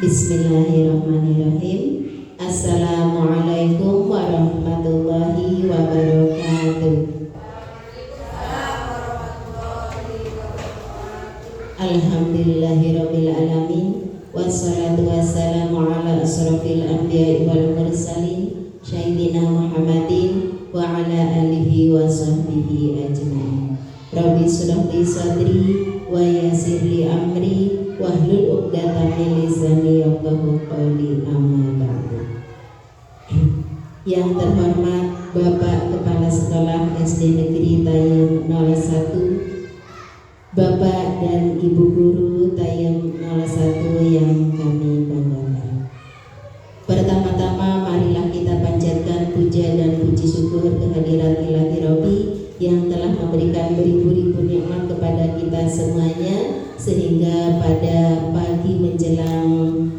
Bismillahirrahmanirrahim. Assalamualaikum warahmatullahi wabarakatuh. Alhamdulillahirabbil alamin. Wassalatu wassalamu ala asrofil anbiya'i wal mursalin Sayyidina Muhammadin wa ala alihi wa sahbihi ajma'in. Rabbi shrah li sadri wa yassir li amri wahlul 'uqdatam min lisani yafqahu qawli, amma ba'du. Yang terhormat Bapak Kepala Sekolah SD Negeri Tayem 01, Bapak dan Ibu Guru Tayem 01 yang kami banggakan. Pertama-tama marilah kita panjatkan puja dan puji syukur kehadirat Ilahi Rabbi yang telah memberikan beribu-ribu nikmat kepada kita semuanya, sehingga pada pagi menjelang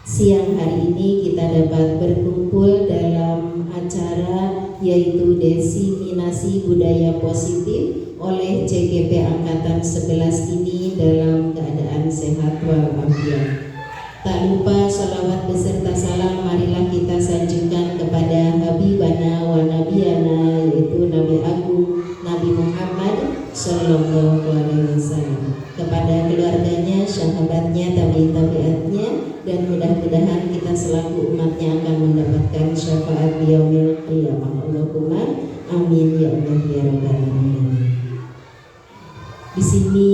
siang hari ini kita dapat berkumpul dalam acara yaitu Diseminasi Budaya Positif oleh CGP Angkatan 11 ini dalam keadaan sehat walafiat. Tak lupa sholawat beserta salam marilah kita sanjungkan kepada Habibana wa Nabiyana, yaitu Nabi Agung Nabi Muhammad Sallallahu Alaihi Wasallam, kepada keluarganya, sahabatnya, tabi'atnya, dan mudah-mudahan kita selaku umatnya akan mendapatkan syafaat yaumil qiyamah. Allahumma amin ya Allah ya rabbal alamin. Di sini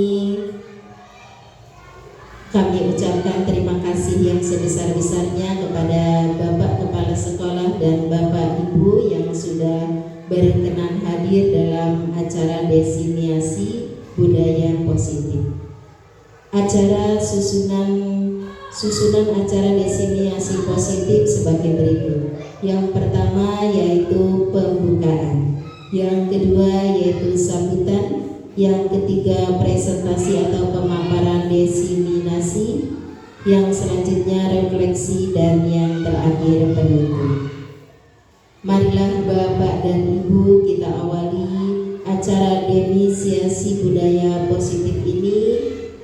kami ucapkan terima kasih yang sebesar-besarnya kepada Bapak Kepala Sekolah dan Bapak Ibu yang sudah berkenan hadir dalam acara Diseminasi Budaya Positif. Acara susunan acara Diseminasi Positif sebagai berikut. Yang pertama yaitu pembukaan, yang kedua yaitu sambutan, yang ketiga presentasi atau pemaparan diseminasi, yang selanjutnya refleksi, dan yang terakhir penutup. Marilah Bapak dan Ibu kita awali acara Diseminasi Budaya Positif ini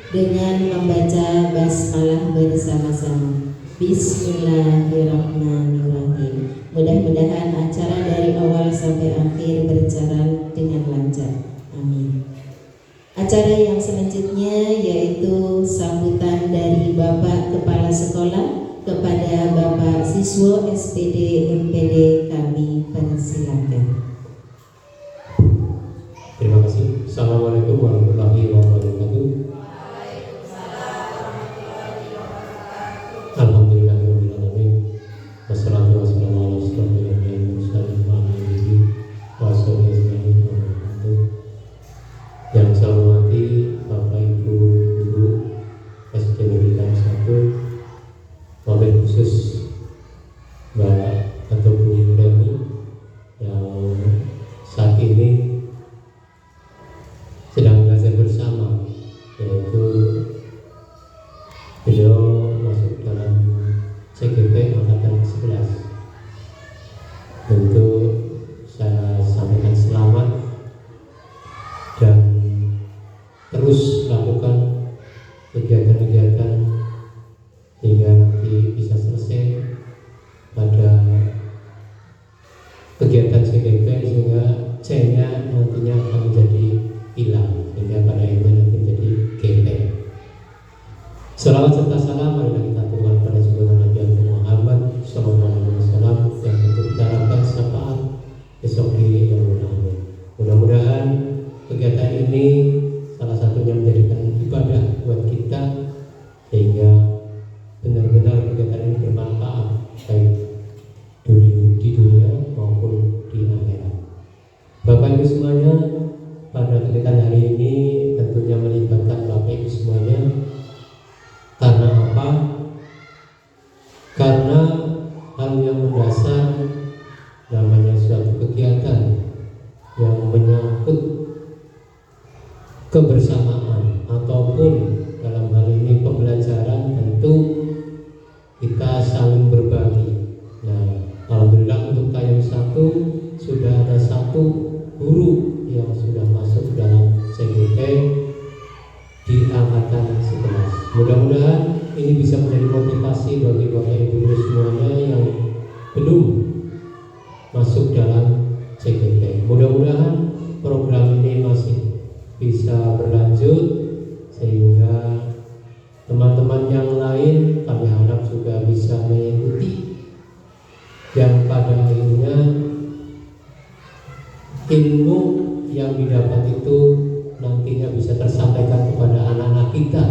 dengan membaca basmalah bersama-sama. Bismillahirrahmanirrahim. Mudah-mudahan acara dari awal sampai akhir berjalan dengan lancar. Amin. Acara yang selanjutnya yaitu sambutan dari Bapak Kepala Sekolah kepada Bapak siswa SPD MPD, kami persilakan. Terima kasih. Assalamualaikum warahmatullahi wabarakatuh. Alhamdulillahirabbil alamin. Wassalatu wassalamu ala asyrofil anbiya'i wal mursalin wa ala alihi wa sahbihi ajma'in. Yang saya hormati Bapak Ibu Guru SD Negeri Tayem 1, wabil khusus Mbak atau Bu Reni yang saat ini sedang belajar bersama, yaitu beliau masuk dalam CGP Angkatan 11. Tentu saya sampaikan selamat dan terus lakukan kegiatan-kegiatan hingga nanti bisa selesai pada kegiatan CGP, sehingga C-nya nantinya akan menjadi hilang, sehingga pada akhirnya nanti menjadi GP. Salawat serta salam marilah kita aturkan pada junjungan Nabi Muhammad Sallallahu Alaihi Wasallam yang tentu kita harapkan syafaat besok di yaumul akhir. Mudah-mudahan kegiatan ini salah satunya menjadikan ibadah buat kita, sehingga benar-benar kegiatan ini bermanfaat baik di dunia maupun di akhirat. Bapak Ibu semuanya, pada kegiatan hari ini tentunya melibatkan Bapak Ibu semuanya. Karena apa? Karena hal yang mendasar namanya suatu kegiatan yang menyangkut kebersamaan ataupun dalam hal ini pembelajaran, tentu kita saling berbagi. Nah, alhamdulillah untuk Tayem 1 sudah ada 1 guru yang sudah masuk dalam CGP di angkatan 11. Mudah-mudahan ini bisa menjadi motivasi bagi Bapak Ibu guru semuanya yang belum masuk dalam CGP. Mudah-mudahan program ini masih bisa berlanjut sehingga teman-teman yang lain kami harap juga bisa mengikuti, yang pada akhirnya ilmu yang didapat itu nantinya bisa tersampaikan kepada anak-anak kita,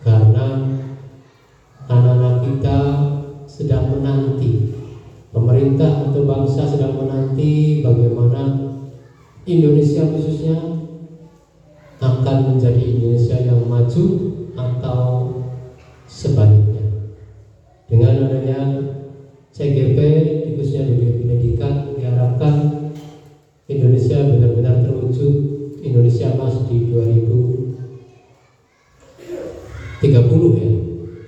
karena anak-anak kita sedang menanti, pemerintah atau bangsa sedang menanti bagaimana Indonesia khususnya akan menjadi Indonesia yang maju atau sebaliknya. Dengan adanya CGP khususnya di pendidikan, diharapkan Indonesia benar-benar terwujud Indonesia Emas di 2030 ya,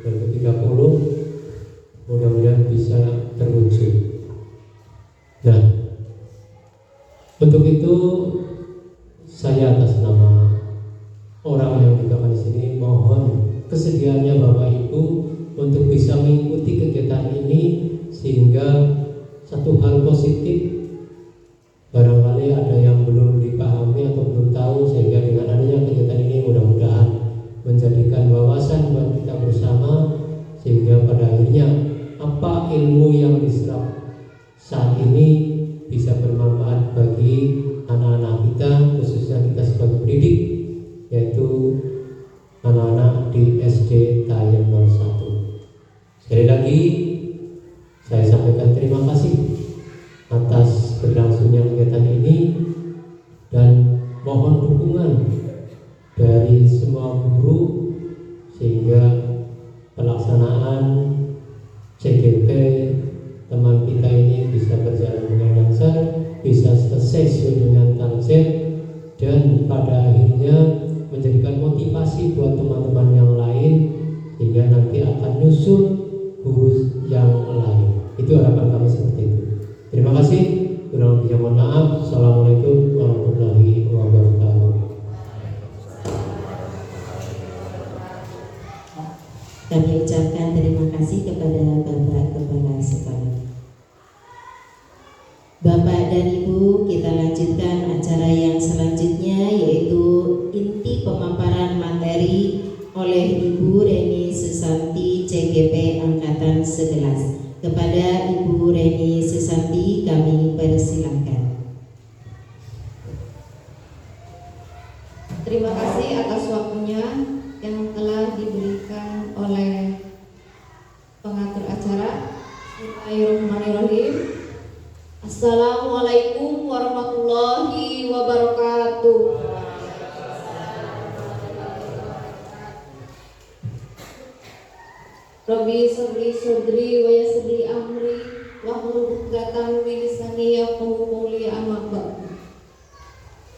2030 mudah-mudahan bisa terwujud. Nah, untuk itu saya atas nama orang yang dikatakan di sini mohon kesediaannya Bapak Ibu untuk bisa mengikuti kegiatan ini, sehingga satu hal positif barangkali ada yang belum dipahami atau belum tahu, sehingga dengan adanya kegiatan ini mudah-mudahan menjadikan wawasan buat kita bersama, sehingga pada akhirnya apa ilmu yang diserap saat ini bisa bermanfaat bagi anak-anak kita, khususnya kita sebagai pendidik, yaitu anak-anak di SD Tayan 01. Sekali lagi saya sampaikan terima kasih atas berlangsungnya kegiatan ini, dan mohon dukungan dari semua guru sehingga pelaksanaan CGP teman kita ini bisa berjalan dengan lancar, bisa selesai sesuai dengan target, dan pada akhirnya menjadikan motivasi buat teman-teman yang lain, sehingga nanti akan nyusul guru yang lain. Itu harapan kami seperti itu. Terima kasih. Kurang lebihnya mohon maaf. Assalamualaikum warahmatullahi wabarakatuh. Kami ucapkan terima kasih kepada Bapak Kepala Sekolah. Bapak dan Ibu, kita lanjutkan acara yang selanjutnya, yaitu inti pemaparan materi oleh Ibu Reni Susanti CGP Angkatan 11. Kepada Ibu Reni Susanti kami persilahkan. Terima kasih atas waktunya yang telah diberikan oleh pengatur acara. Bismillahirrahmanirrahim. Assalamualaikum warahmatullahi wabarakatuh. Rabbi sholli shodri wa yassir amri wahlul 'uqdatam min lisani yafqahu qawli, amma ba'du.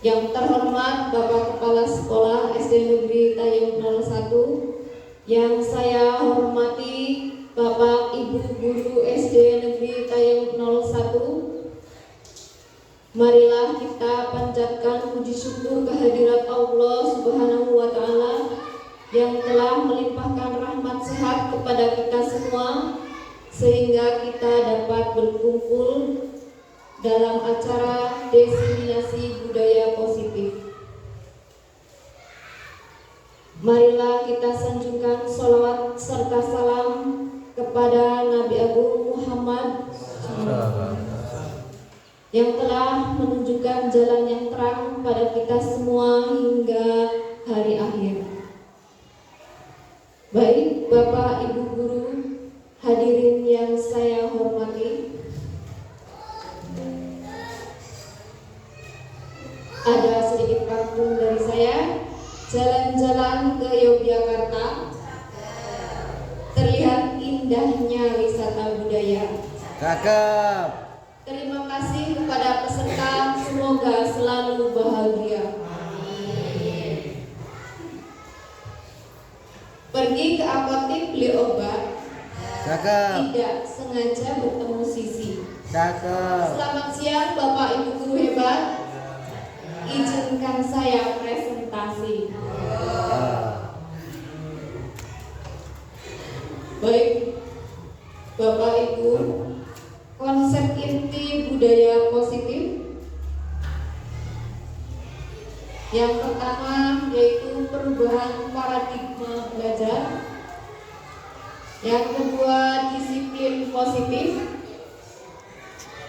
Yang terhormat Bapak Kepala Sekolah SD Negeri Tayan 01, yang saya hormati Bapak Ibu Guru SD Negeri Tayan 01, marilah kita panjatkan puji syukur kehadirat Allah Subhanahu wa Ta'ala yang telah melimpahkan rahmat sehat kepada kita semua, sehingga kita dapat berkumpul dalam acara diseminasi budaya positif. Marilah kita sanjungkan sholawat serta salam kepada Nabi Agung Muhammad yang telah menunjukkan jalan yang terang pada kita semua hingga hari akhir. Baik Bapak Ibu Guru, hadirin yang saya hormati, ada sedikit pantun dari saya. Jalan-jalan ke Yogyakarta, terlihat indahnya wisata budaya. Cakep. Terima kasih kepada peserta, semoga selalu bahagia. Pergi ke apotek beli obat, Cakep. tidak sengaja bertemu Sisi. Cakep. Selamat siang Bapak Ibu Guru hebat. Izinkan saya presentasi. Yang pertama yaitu perubahan paradigma belajar. Yang kedua, disiplin positif.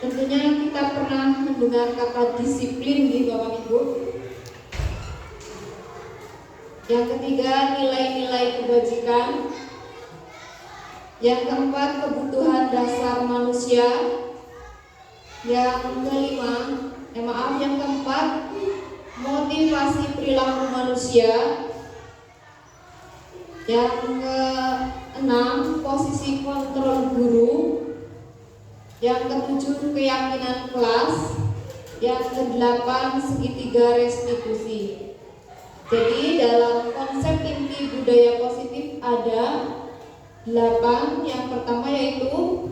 Tentunya kita pernah mendengar kata disiplin di Bapak Ibu. Yang ketiga, nilai-nilai kebajikan. Yang keempat, kebutuhan dasar manusia. Yang keempat, motivasi perilaku manusia. Yang keenam, posisi kontrol guru. Yang ketujuh, keyakinan kelas. Yang kedelapan, segitiga restitusi. Jadi dalam konsep inti budaya positif ada 8. Yang pertama yaitu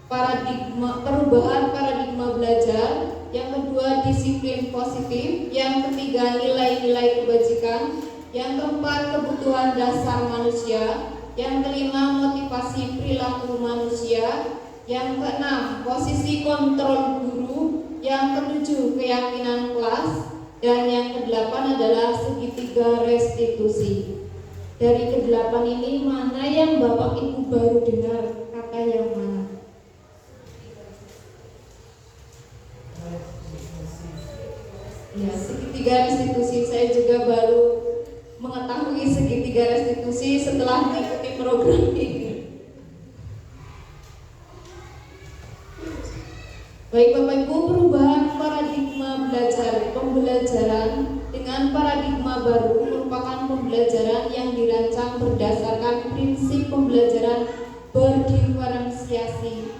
perubahan paradigma belajar. Yang kedua, disiplin positif. Yang ketiga, nilai-nilai kebajikan. Yang keempat, kebutuhan dasar manusia. Yang kelima, motivasi perilaku manusia. Yang keenam, posisi kontrol guru. Yang ketujuh, keyakinan kelas. Dan yang kedelapan adalah segitiga restitusi. Dari kedelapan ini, mana yang Bapak Ibu baru dengar? Kata yang mana? Ya, segitiga restitusi. Saya juga baru mengetahui segitiga restitusi setelah mengikuti program ini. Baik Bapak Ibu, perubahan paradigma belajar. Pembelajaran dengan paradigma baru merupakan pembelajaran yang dirancang berdasarkan prinsip pembelajaran berdiferensiasi,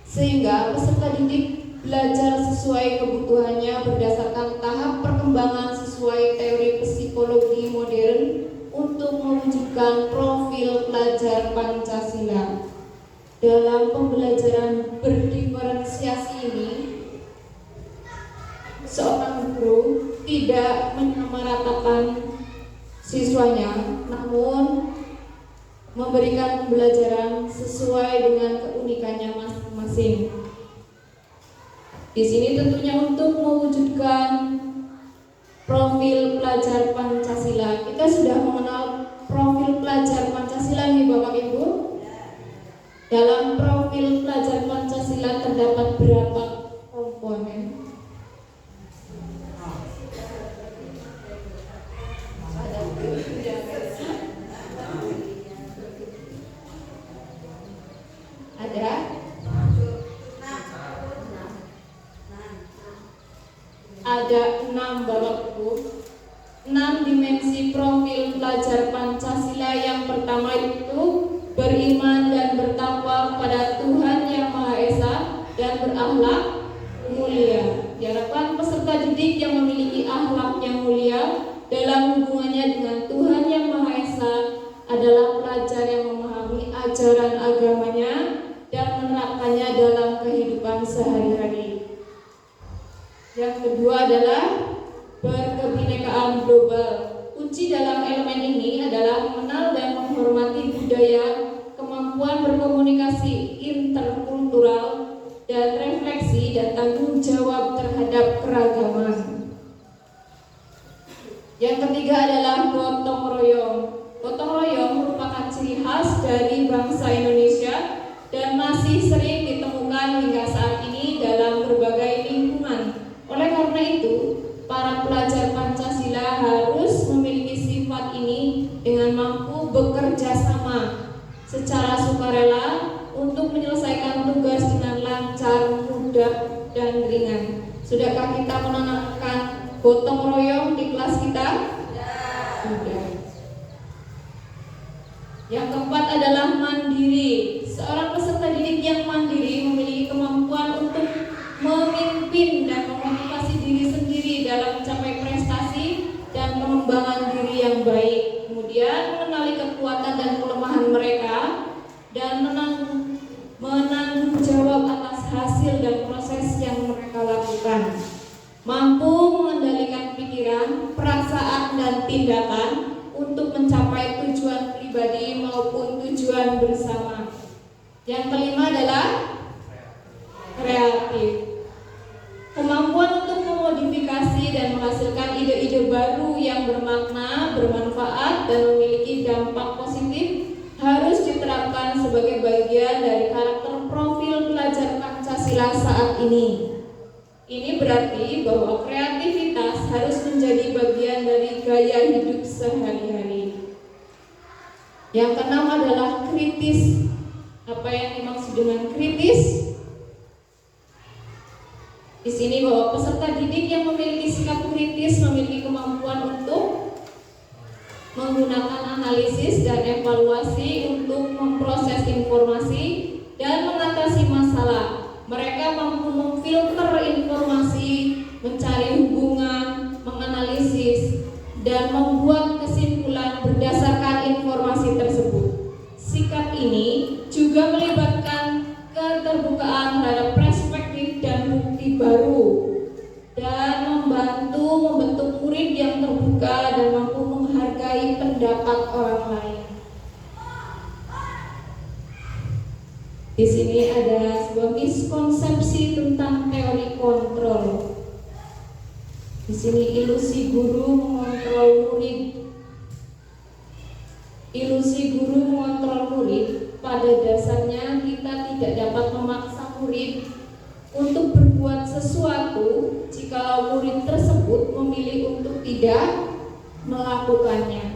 sehingga peserta didik belajar sesuai kebutuhannya berdasarkan tahap perkembangan sesuai teori psikologi modern untuk mewujudkan profil pelajar Pancasila. Dalam pembelajaran berdiferensiasi ini, seorang guru tidak menyamaratakan siswanya, namun memberikan pembelajaran sesuai dengan keunikannya masing-masing. Di sini tentunya untuk mewujudkan profil pelajar Pancasila. Kita sudah mengenal profil pelajar Pancasila nih Bapak Ibu. Dalam profil pelajar Pancasila terdapat berapa komponen? Ada 6 Bapak Ibu. 6 dimensi profil pelajar Pancasila. Yang pertama itu beriman dan bertakwa kepada Tuhan Yang Maha Esa dan berakhlak mulia. Diharapkan peserta didik yang memiliki akhlak yang mulia dalam hubungannya dengan Tuhan Yang Maha Esa adalah pelajar yang memahami ajaran agamanya dan menerapkannya dalam kehidupan sehari-hari. Yang kedua adalah berkebinekaan global. Kunci dalam elemen ini adalah mengenal dan menghormati budaya, kemampuan berkomunikasi interkultural, dan refleksi dan tanggung jawab terhadap keragaman. Yang ketiga adalah gotong royong. Gotong royong merupakan ciri khas dari bangsa Indonesia dan masih sering ditemukan hingga saat ini dalam berbagai lingkungan. Oleh karena itu, para pelajar Pancasila harus memiliki sifat ini dengan mampu bekerja sama secara sukarela untuk menyelesaikan tugas dengan lancar, mudah, dan ringan. Sudahkah kita menanamkan gotong royong di kelas kita? Sudah. Yang keempat adalah mandiri. Seorang peserta didik yang mandiri memiliki kemampuan untuk memimpin dan memotivasi diri sendiri dalam mencapai prestasi dan pengembangan diri yang baik. Kemudian mengenali kekuatan dan kelemahan mereka dan menanggung jawab atas hasil dan proses yang mereka lakukan. Mampu mengendalikan pikiran, perasaan, dan tindakan untuk mencapai tujuan pribadi maupun tujuan bersama. Yang kelima adalah kreatif. Kemampuan untuk memodifikasi dan menghasilkan sebagai bagian dari karakter profil pelajar Pancasila saat ini. Ini berarti bahwa kreativitas harus menjadi bagian dari gaya hidup sehari-hari. Yang keenam adalah kritis. Apa yang dimaksud dengan kritis? Di sini bahwa peserta didik yang memiliki sikap kritis memiliki kemampuan untuk menggunakan analisis dan evaluasi untuk memproses informasi dan mengatasi masalah. Mereka mampu memfilter informasi, mencari hubungan, menganalisis, dan membuat kesimpulan berdasarkan informasi tersebut. Sikap ini juga melibatkan keterbukaan terhadap perspektif dan bukti baru dan membantu membentuk murid yang terbuka dan mampu menghargai pendapat orang lain. Di sini ada sebuah miskonsepsi tentang teori kontrol. Di sini ilusi guru mengontrol murid. Ilusi guru mengontrol murid, pada dasarnya kita tidak dapat memaksa murid untuk berbuat sesuatu jika murid tersebut memilih untuk tidak melakukannya.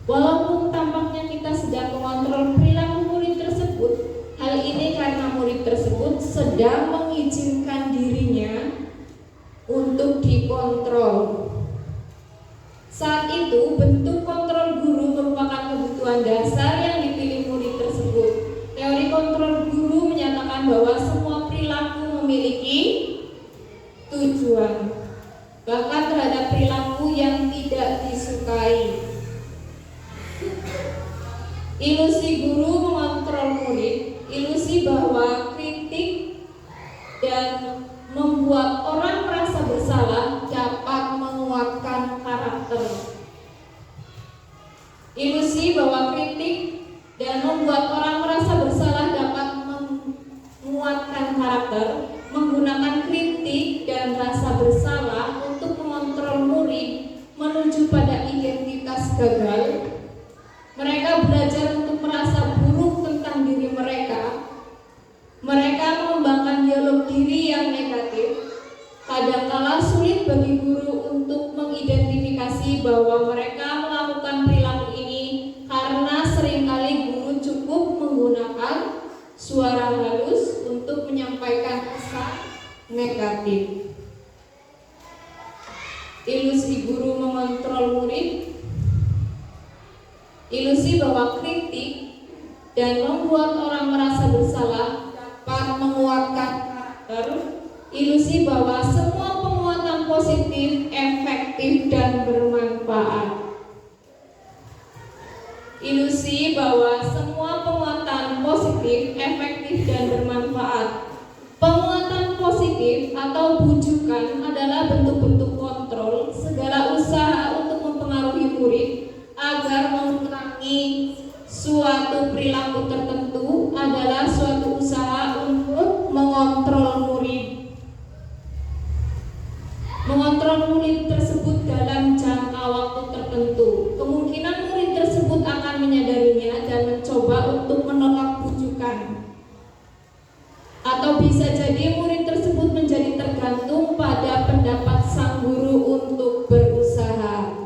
Walaupun tampaknya kita sedang mengontrol perilaku murid tersebut, hal ini karena murid tersebut sedang mengizinkan dirinya untuk dikontrol. Saat itu, bentuk kontrol guru merupakan kebutuhan dasar yang dipilih murid tersebut. Teori kontrol guru menyatakan bahwa semua perilaku memiliki tujuan, bahkan terhadap perilaku yang tidak disukai. Ilusi guru mengontrol murid, ilusi bahwa kritik dan membuat orang merasa bersalah dapat menguatkan karakter. Ilusi bahwa kritik dan membuat orang merasa bersalah dapat menguatkan karakter, menggunakan kritik dan rasa bersalah untuk mengontrol murid menuju pada identitas gagal. Mereka belajar untuk merasa buruk tentang diri mereka. Mereka mengembangkan dialog diri yang negatif. Kadangkala sulit bagi guru untuk mengidentifikasi bahwa mereka melakukan perilaku ini karena seringkali guru cukup menggunakan suara halus untuk menyampaikan pesan negatif. Ilusi guru mengontrol murid, ilusi bahwa kritik dan membuat orang merasa bersalah dapat menguatkan karakter. Ilusi bahwa semua penguatan positif, efektif, dan bermanfaat. Ilusi bahwa semua penguatan positif, efektif, dan bermanfaat. Penguatan positif atau bujukan adalah bentuk-bentuk kontrol segala usaha untuk mempengaruhi murid agar mengurangi suatu perilaku tertentu adalah suatu usaha untuk mengontrol murid. Mengontrol murid tersebut dalam jangka waktu tertentu. Kemungkinan murid tersebut akan menyadarinya dan mencoba untuk menolak bujukan. Atau bisa jadi murid tersebut menjadi tergantung pada pendapat sang guru untuk berusaha.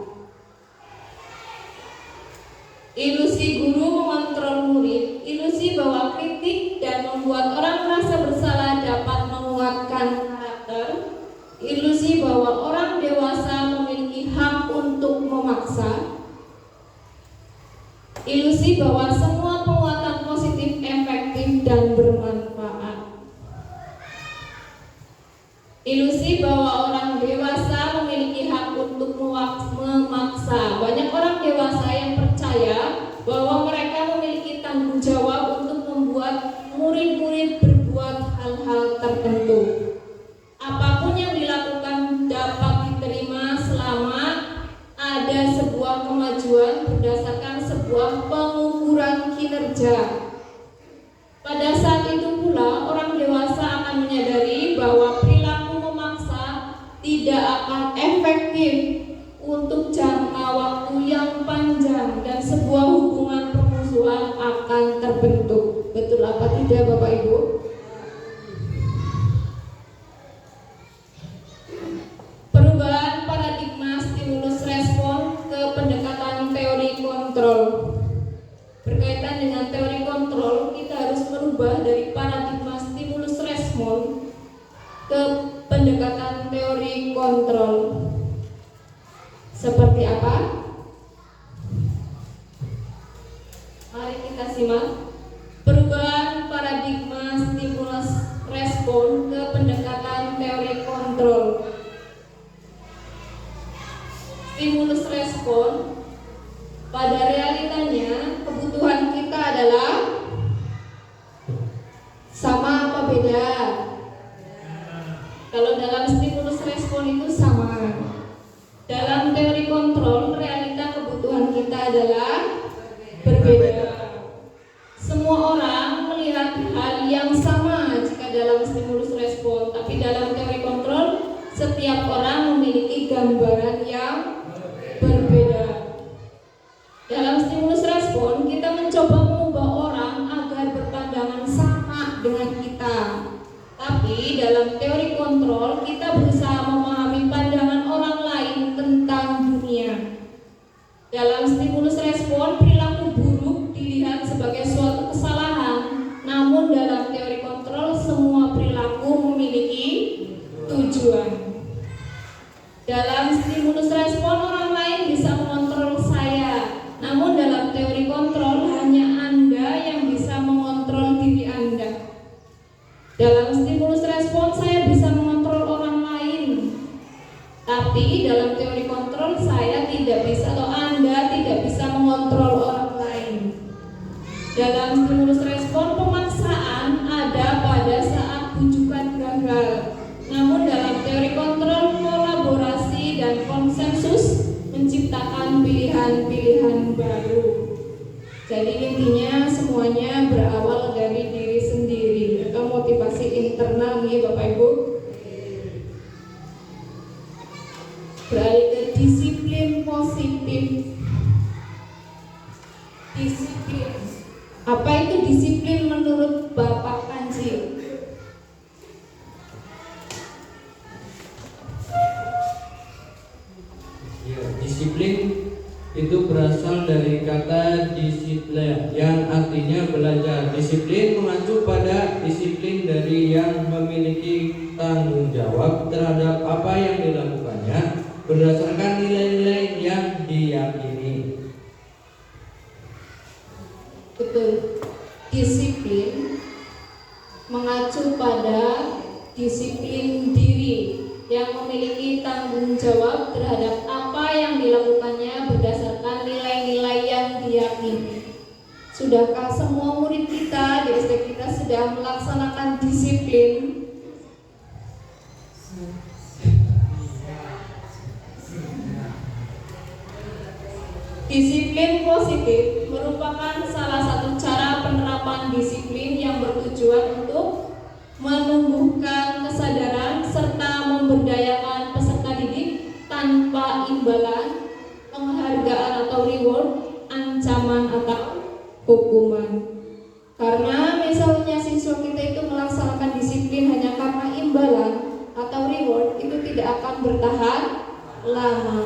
Ilusi guru mengontrol murid, ilusi bahwa kritik dan membuat orang merasa bersalah dapat menguatkan karakter. Ilusi bahwa orang dewasa memiliki hak untuk memaksa. Ilusi bahwa semua penguatan positif efektif dan bermanfaat. Ilusi bahwa orang dewasa memiliki hak untuk memaksa. Banyak orang dewasa yang percaya bahwa mereka memiliki tanggung jawab untuk membuat murid-murid berbuat hal-hal tertentu. Apapun yang dilakukan dapat diterima selama ada sebuah kemajuan berdasarkan sebuah pengukuran kinerja. Pada saat itu pula orang dewasa akan menyadari bahwa perilaku memaksa tidak akan efektif untuk jangka waktu yang panjang dan sebuah hubungan permusuhan akan terbentuk. betul apa tidak Bapak Ibu? Perubahan paradigma stimulus respon ke pendekatan teori kontrol. Berkaitan dengan teori kontrol, kita harus merubah dari paradigma stimulus respon ke pendekatan teori kontrol. Seperti apa? Mari kita simak. Perubahan paradigma stimulus respon ke pendekatan teori kontrol. Stimulus respon pada realitanya kebutuhan kita adalah sama apa beda? Kalau dalam stimulus respon itu sama. Dalam teori kontrol, realita kebutuhan kita adalah berbeda. Semua orang melihat hal yang sama jika dalam stimulus respon, tapi dalam teori kontrol, setiap orang memiliki gambaran yang berbeda. Dalam stimulus respon, kita mencoba mengubah orang agar berpandangan sama dengan kita. Tapi dalam teori kontrol, kita berusaha memahami pandangan orang lain tentang dunia. Dalam stimulus respon, perilaku buruk dilihat sebagai suatu kesalahan. Namun dalam teori kontrol, semua perilaku memiliki tujuan. Dalam stimulus respon, orang lain bisa mengontrol saya. Namun dalam teori kontrol, hanya Anda yang bisa mengontrol diri Anda. Dalam stimulus respon, saya bisa mengontrol orang lain. Tapi dalam teori kontrol, saya tidak bisa atau Anda tidak bisa mengontrol orang lain. Dalam stimulus respon, pemaksaan ada pada saat bujukan gagal. Namun dalam teori kontrol, kolaborasi dan konsensus menciptakan pilihan-pilihan baru. Jadi intinya semuanya berawal dari diri sendiri atau motivasi internal nih Bapak Ibu. Beralih ke disiplin positif. Disiplin. Apa itu disiplin menurut Bapak Kanji? Disiplin itu berasal dari kata disiplin yang artinya belajar. Disiplin mengacu pada disiplin dari yang memiliki tanggung jawab terhadap apa yang dilakukannya berdasarkan nilai-nilai yang diyakini. Betul. Disiplin mengacu pada disiplin diri yang memiliki tanggung jawab terhadap apa yang dilakukannya berdasarkan nilai-nilai yang diyakini. Sudahkah semua murid kita di SD kita sudah melaksanakan disiplin? Disiplin positif merupakan salah satu cara penerapan disiplin yang bertujuan untuk menumbuhkan kesadaran serta memberdayakan peserta didik tanpa imbalan, penghargaan atau reward, ancaman atau hukuman. Karena misalnya siswa kita itu melaksanakan disiplin hanya karena imbalan atau reward, itu tidak akan bertahan lama.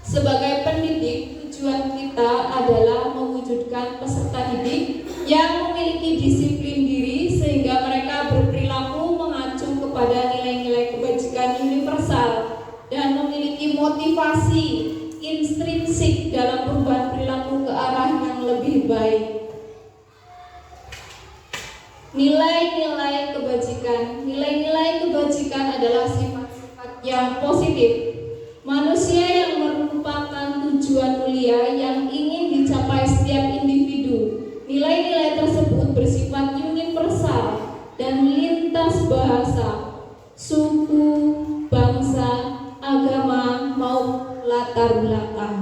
Sebagai pendidik, tujuan kita adalah mewujudkan peserta didik yang memiliki disiplin diri sehingga mereka berperilaku mengacu kepada nilai-nilai kebajikan universal dan memiliki motivasi intrinsik dalam perubahan perilaku ke arah yang lebih baik. Nilai-nilai kebajikan. Nilai-nilai kebajikan adalah sifat-sifat yang positif. Manusia yang merupakan tujuan mulia yang ingin dicapai setiap individu. Nilai-nilai tersebut bersifat universal dan lintas bahasa, suku, bangsa, agama, maupun latar belakang.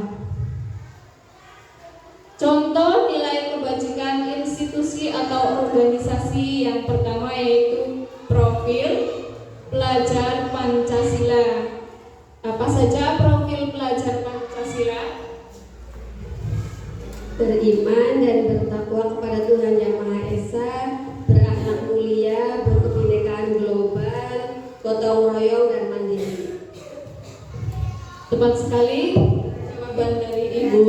Contoh nilai kebajikan institusi atau organisasi yang pertama yaitu profil pelajar Pancasila. Apa saja profil pelajar Pancasila? beriman dan bertakwa kepada Tuhan Yang Maha Esa, berakhlak mulia, berkebinekaan global, gotong royong dan mandiri. Tepat sekali jawaban dari Ibu.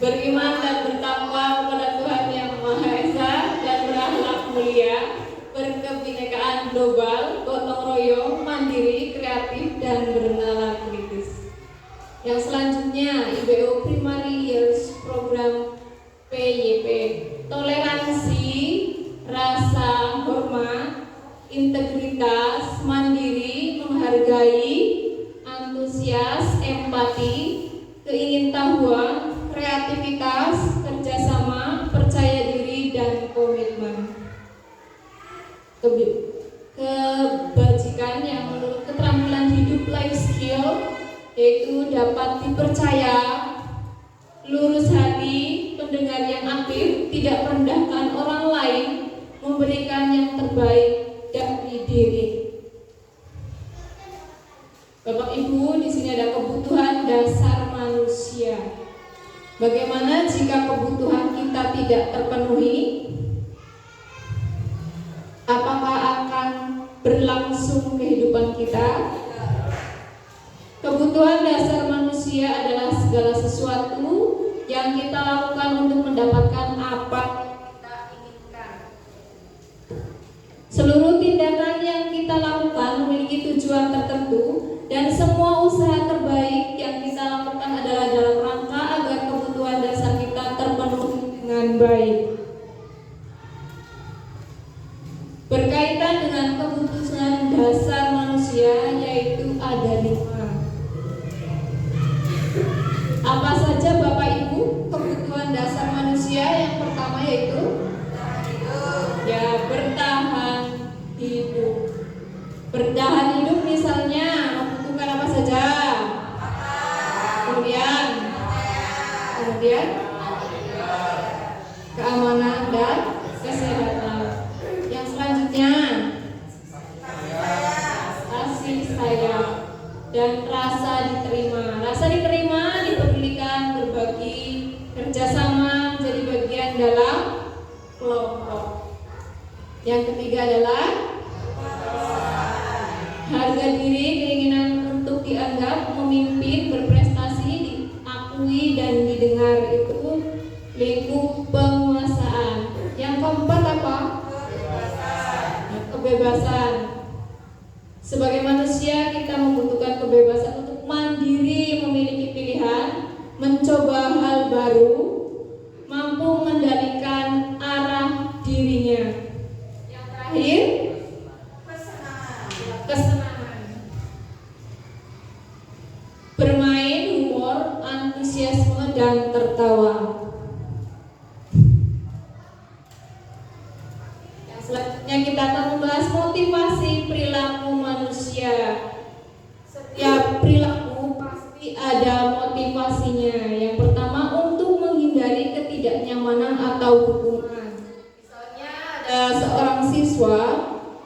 Beriman dan bertakwa kepada Tuhan Yang Maha Esa dan berakhlak mulia, berkebinekaan global, gotong royong, mandiri, kreatif, dan bernalar kritis. Yang selanjutnya IBO Primary Years Program PYP, toleransi, rasa hormat, integritas, mandiri, menghargai, antusias, empati, keingintahuan, kreativitas, kerjasama, percaya diri, dan komitmen. Kebajikan yang menurut keterampilan hidup life skill yaitu dapat dipercaya, lurus hati, pendengar yang aktif, tidak merendahkan orang lain, memberikan yang terbaik dari diri. Bapak Ibu, di sini ada kebutuhan dasar manusia. Bagaimana jika kebutuhan kita tidak terpenuhi? Apakah akan berlangsung kehidupan kita? Kebutuhan dasar manusia adalah segala sesuatu yang kita lakukan untuk mendapatkan apa yang kita inginkan. Seluruh tindakan yang kita lakukan memiliki tujuan tertentu, dan semua usaha terbaik yang kita lakukan adalah dalam rangka agar kebutuhan dasar kita terpenuhi dengan baik. Berkaitan dengan kebutuhan dasar manusia, yaitu ada 5. Apa saja Bapak Ibu kebutuhan dasar manusia? Yang pertama yaitu ya, bertahan hidup. Bertahan hidup misalnya membutuhkan apa saja? Kemudian keamanan dan kesehatan. Yang selanjutnya kasih sayang dan rasa diterima. Rasa diterima, dipedulikan, berbagi, kerjasama, menjadi bagian dalam kelompok. Yang ketiga adalah harga diri, keinginan untuk dianggap, memimpin, berprestasi, diakui dan didengar. Itu lingkup penguasaan. Yang keempat apa? Kebebasan. Sebagai manusia kita membutuhkan kebebasan untuk mandiri, memiliki pilihan, mencoba hal baru, mampu mengendalikan arah dirinya. Yang terakhir, kesenangan. Bermain, humor, antusiasme, dan tertawa. Yang selanjutnya kita akan membahas motivasi perilaku manusia. Setiap perilaku pasti ada motivasinya. Yang pertama, untuk menghindari ketidaknyamanan atau hukuman. Misalnya ada seorang siswa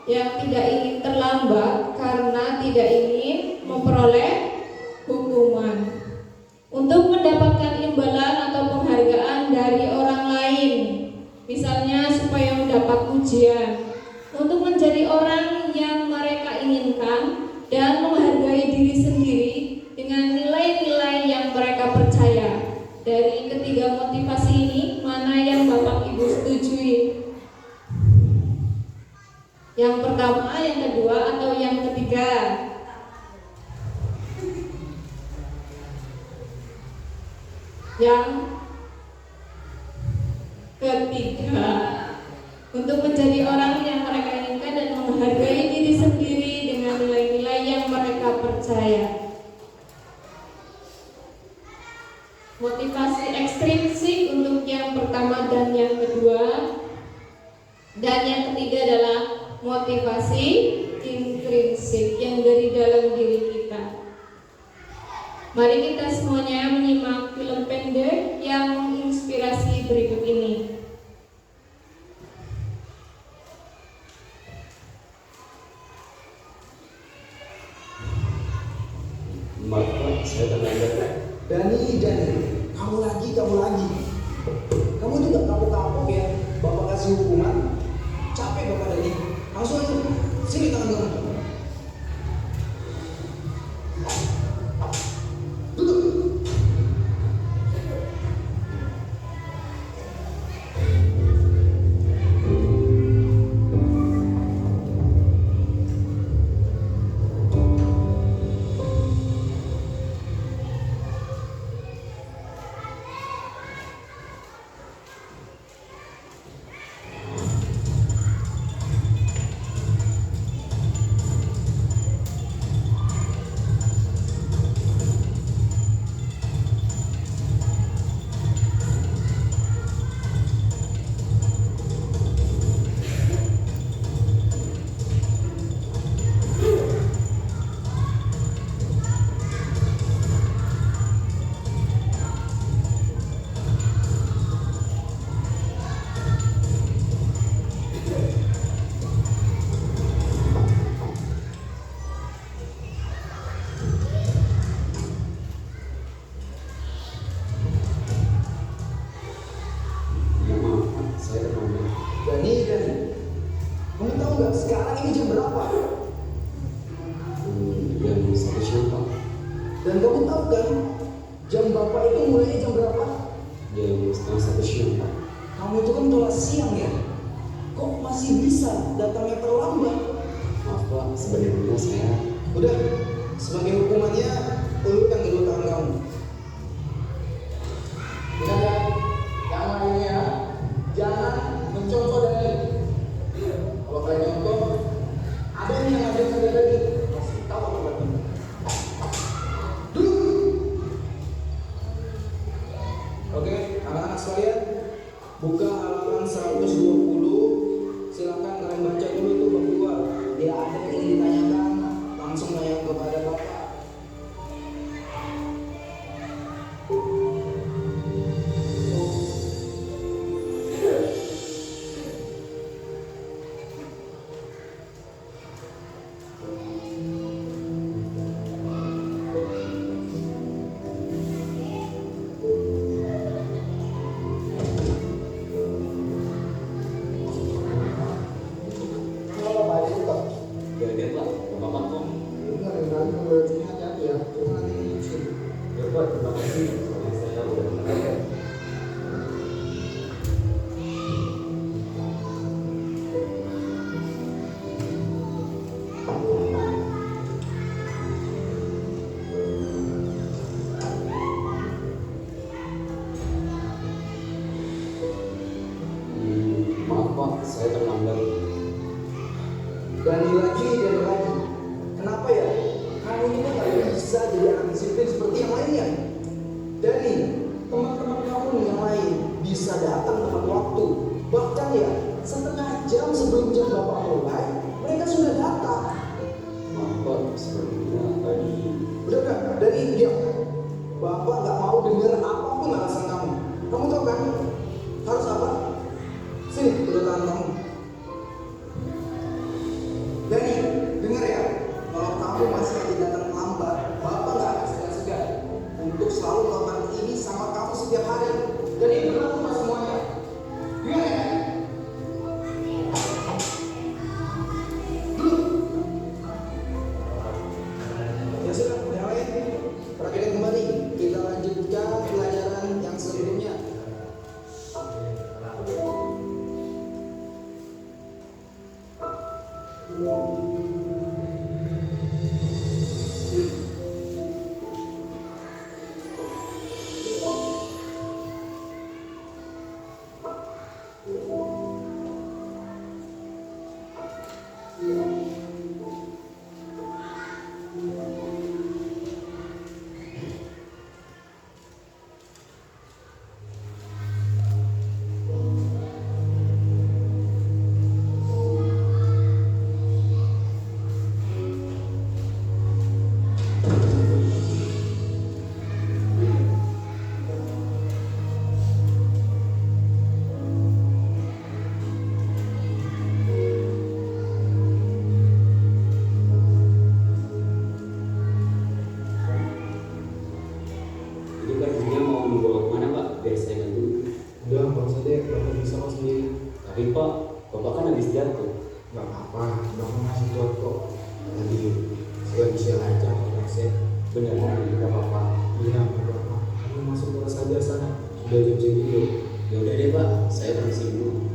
yang tidak ingin terlambat karena tidak ingin memperoleh hukuman. Untuk mendapatkan imbalan atau penghargaan dari orang lain, misalnya supaya mendapat pujian. Untuk menjadi orang yang mereka inginkan dan menghargai diri sendiri dengan nilai-nilai yang mereka percaya. Dari ketiga motivasi ini, mana yang Bapak Ibu setujui? Yang pertama, yang kedua, atau yang ketiga? Yang ketiga. Untuk menjadi orang yang mereka inginkan dan menghargai diri sendiri dengan nilai-nilai yang mereka percaya. Motivasi ekstrinsik untuk yang pertama dan yang kedua. Dan yang ketiga adalah motivasi intrinsik yang dari dalam diri kita. Mari kita semuanya menyimak film pendek yang menginspirasi berikut ini. Maaf, saya tenaga. Dani kasih hukuman. Capek Bapak Dani. Langsung aja. Sini tangan kamu. Kamu tahu nggak sekarang ini jam berapa? Jam 1 siang Pak. Dan kamu tahu kan jam Bapak itu mulainya jam berapa? Jam setengah 1 siang Pak. Kamu itu kan tolak siang ya? Kok masih bisa datangnya terlambat? Maaf Pak, sebenarnya saya. Udah, sebagai hukumannya ulurkan kedua tangan kamu. Ingat ya, yang lainnya jangan mencontoh dari kalau kalian contoh, ada yang ngajarin dari kasih tahu apa berarti. Dulu. Oke, anak-anak sekalian, buka halaman 120. Silakan kalian baca dulu itu berdua. Bila ada yang ingin ditanyakan, langsung tanya kepada Bapak. Gak Pak, Bapak kok. Enggak, nanti kalau sini hati-hati ya. Cuma nanti nyusul. Ya Pak, terima kasih. Saya udah mendengar. Maaf Pak, saya terlambat. Dan lagi. Kenapa ya? Kamu ini kan gak bisa jadi anak disiplin seperti yang lainnya. Dan nih, teman-teman kamu nih yang lain bisa datang tepat waktu. Bahkan ya, setengah jam sebelum jam Bapak mulai, mereka sudah datang. Maaf Pak, sebenarnya tadi. Udah, dari diam. Bapak gak mau dengar apapun alasan kamu. Kamu tahu kan? Harus apa? Sini, kedua tangan kamu. Dani, dengar ya, kalau kamu masih aja datang lambat, Bapak gak akan segan-segan untuk selalu melakukan ini sama kamu setiap hari. Dan ini berlaku untuk semuanya. Dengar ya? Ya sudah, yang lain, perhatikan kembali. Kita lanjutkan pelajaran yang sebelumnya. Sorry Pak, Bapak kan habis jatuh. Gak apa-apa, Bapak masih kuat kok. Tadi saya bisa aja, saya Benar, nggak apa-apa. iya Bapak. Kamu masuk kelas saja sana. Sudah jam segini. Ya udah deh Pak, saya permisi dulu.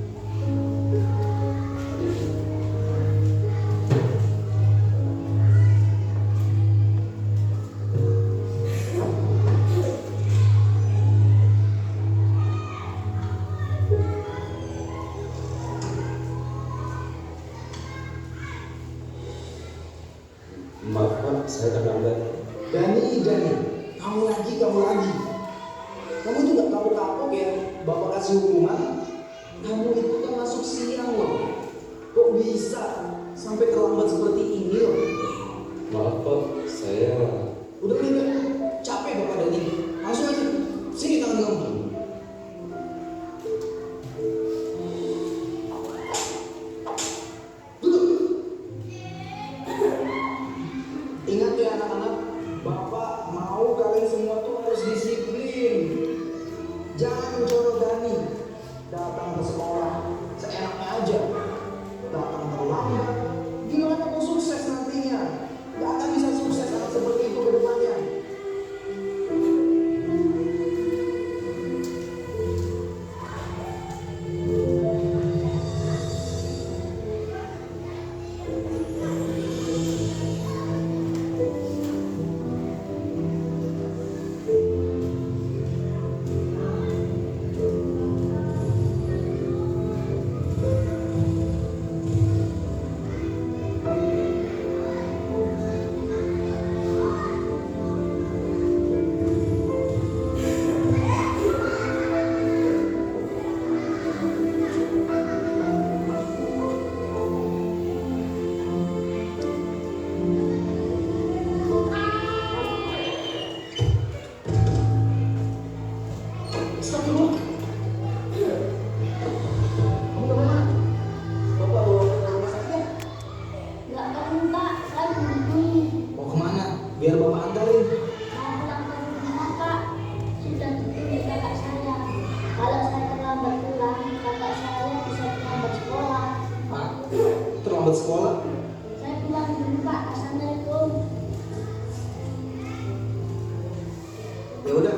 Maaf Pak, saya terlambat. Dani, kamu lagi. Kamu tuh gak kapok-kapok ya, Bapak kasih hukuman. Kamu itu kan masuk siang loh. Kok bisa sampai terlambat seperti ini loh? Maaf Pak, saya Udah, capek Bapak Dani. Langsung aja, sini tangan kamu. Duduk. Ingat ya anak-anak, Bapak mau kalian semua tuh harus disiplin. Jangan mencolok Dani. Datang ke sekolah seenaknya aja. Datang terlambat. Gimana mau sukses nantinya? Gak akan bisa sukses anak seperti itu ke depannya. Stop dulu. Kamu kemana? Bapak bawa ke rumah sakit ya? Nggak tahu Pak, saya begini. Mau kemana? Biar Bapak antarin. Mau pulang ke rumah Pak. Sudah ditunggu kakak saya. Kalau saya terlambat pulang, kakak saya bisa terlambat sekolah. Pak, terlambat sekolah? Saya pulang dulu Pak. Assalamualaikum. Ya udah,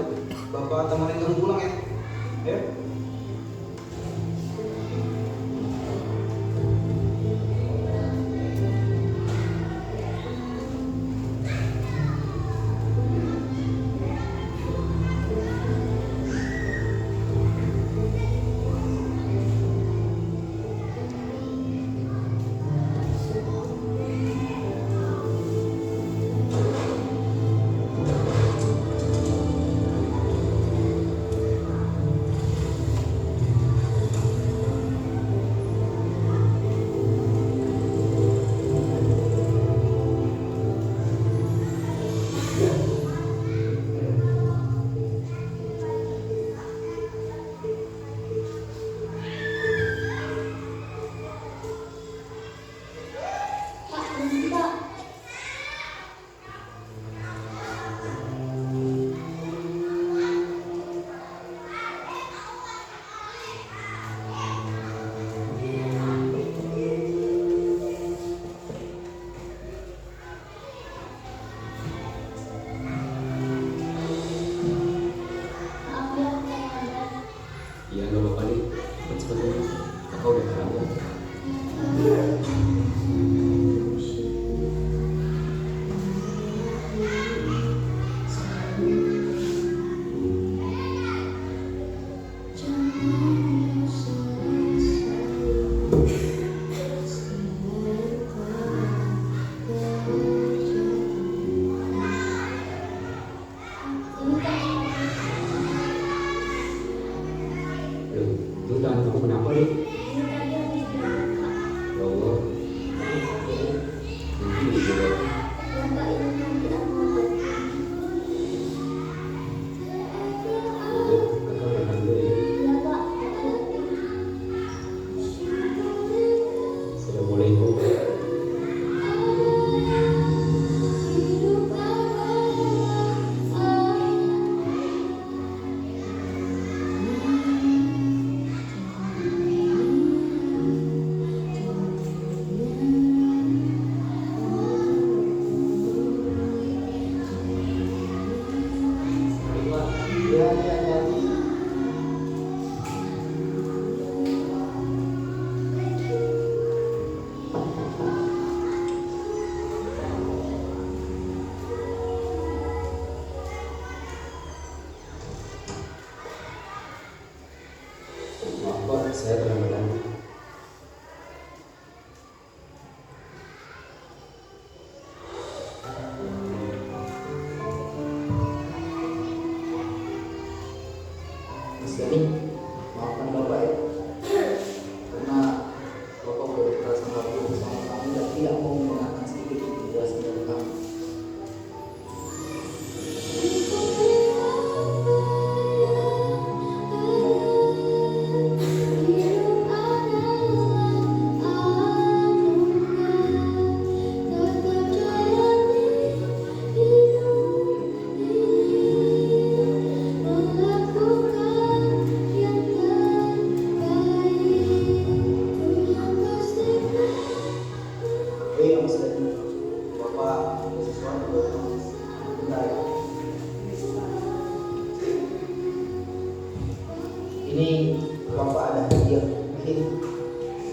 Bapak temenin kamu pulang ya. Ya. Pak, berhenti Pak. Maaf ya, terlambat. ya nggak apa-apa nih. Cepat dulu, kakak udah terlambat. Ini kan Loh, lu tahan kamu kenapa nih? ini tadi habis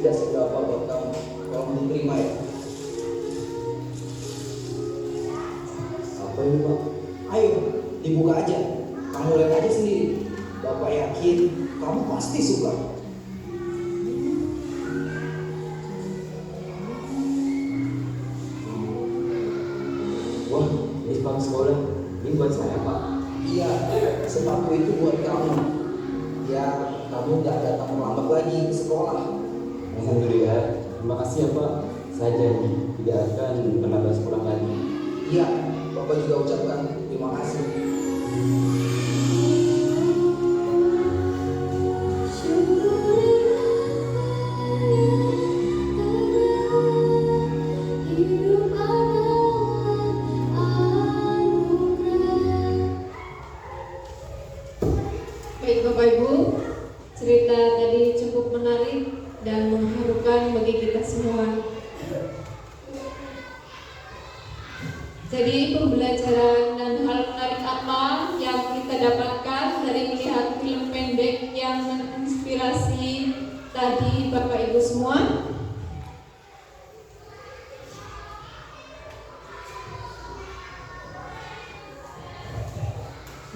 tidak seberapa buat kamu. Tolong diterima ya. Apa ini Pak? Ayo, dibuka aja. Kamu lihat aja sendiri. Bapak yakin kamu pasti suka. Wah, ini sepatu sekolah. Ini buat saya Pak. Iya, sepatu itu buat kamu. Ya, kamu gak datang terlambat lagi ke sekolah. Alhamdulillah. Terima kasih ya Pak. Saya janji tidak akan menambah sekolah lagi. Iya, Bapak juga ucapkan terima kasih. Hidup adalah anugerah. Baik Bapak Ibu, cerita tadi cukup menarik dan mengharukan bagi kita semua. Jadi pembelajaran dan hal menarik apa yang kita dapatkan dari melihat film pendek yang menginspirasi tadi Bapak Ibu semua?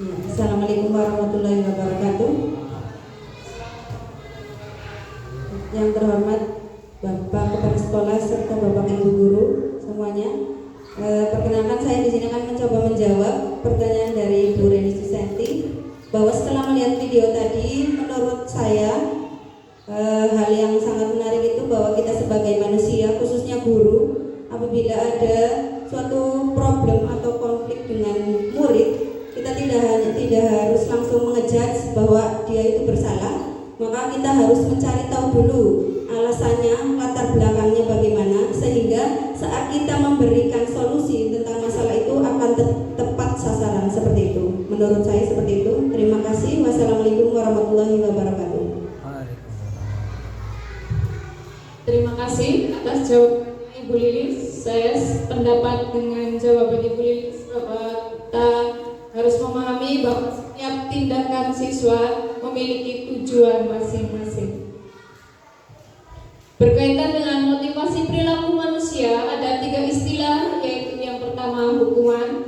Ya, Assalamualaikum warahmatullahi wabarakatuh. Yang terhormat Bapak Kepala Sekolah serta Bapak Ibu Guru semuanya, perkenalkan saya di sini akan mencoba menjawab pertanyaan dari Bu Reni Susanti, bahwa setelah melihat video tadi, menurut saya hal yang sangat menarik itu bahwa kita sebagai manusia, khususnya guru, apabila ada suatu problem atau konflik dengan murid, kita tidak harus langsung mengejudge bahwa dia itu bersalah, maka kita harus mencari tahu dulu alasannya, latar belakangnya bagaimana, sehingga saat kita memberikan solusi tentang masalah itu akan tepat sasaran. Seperti itu, menurut saya seperti itu. Terima kasih. Wassalamualaikum warahmatullahi wabarakatuh. Terima kasih atas jawaban Ibu Lilis. Saya pendapat dengan jawaban Ibu Lilis bahwa kita harus memahami bahwa setiap tindakan siswa memiliki tujuan masing-masing. Berkaitan dengan motivasi perilaku manusia, ada 3 istilah, yaitu yang pertama hukuman,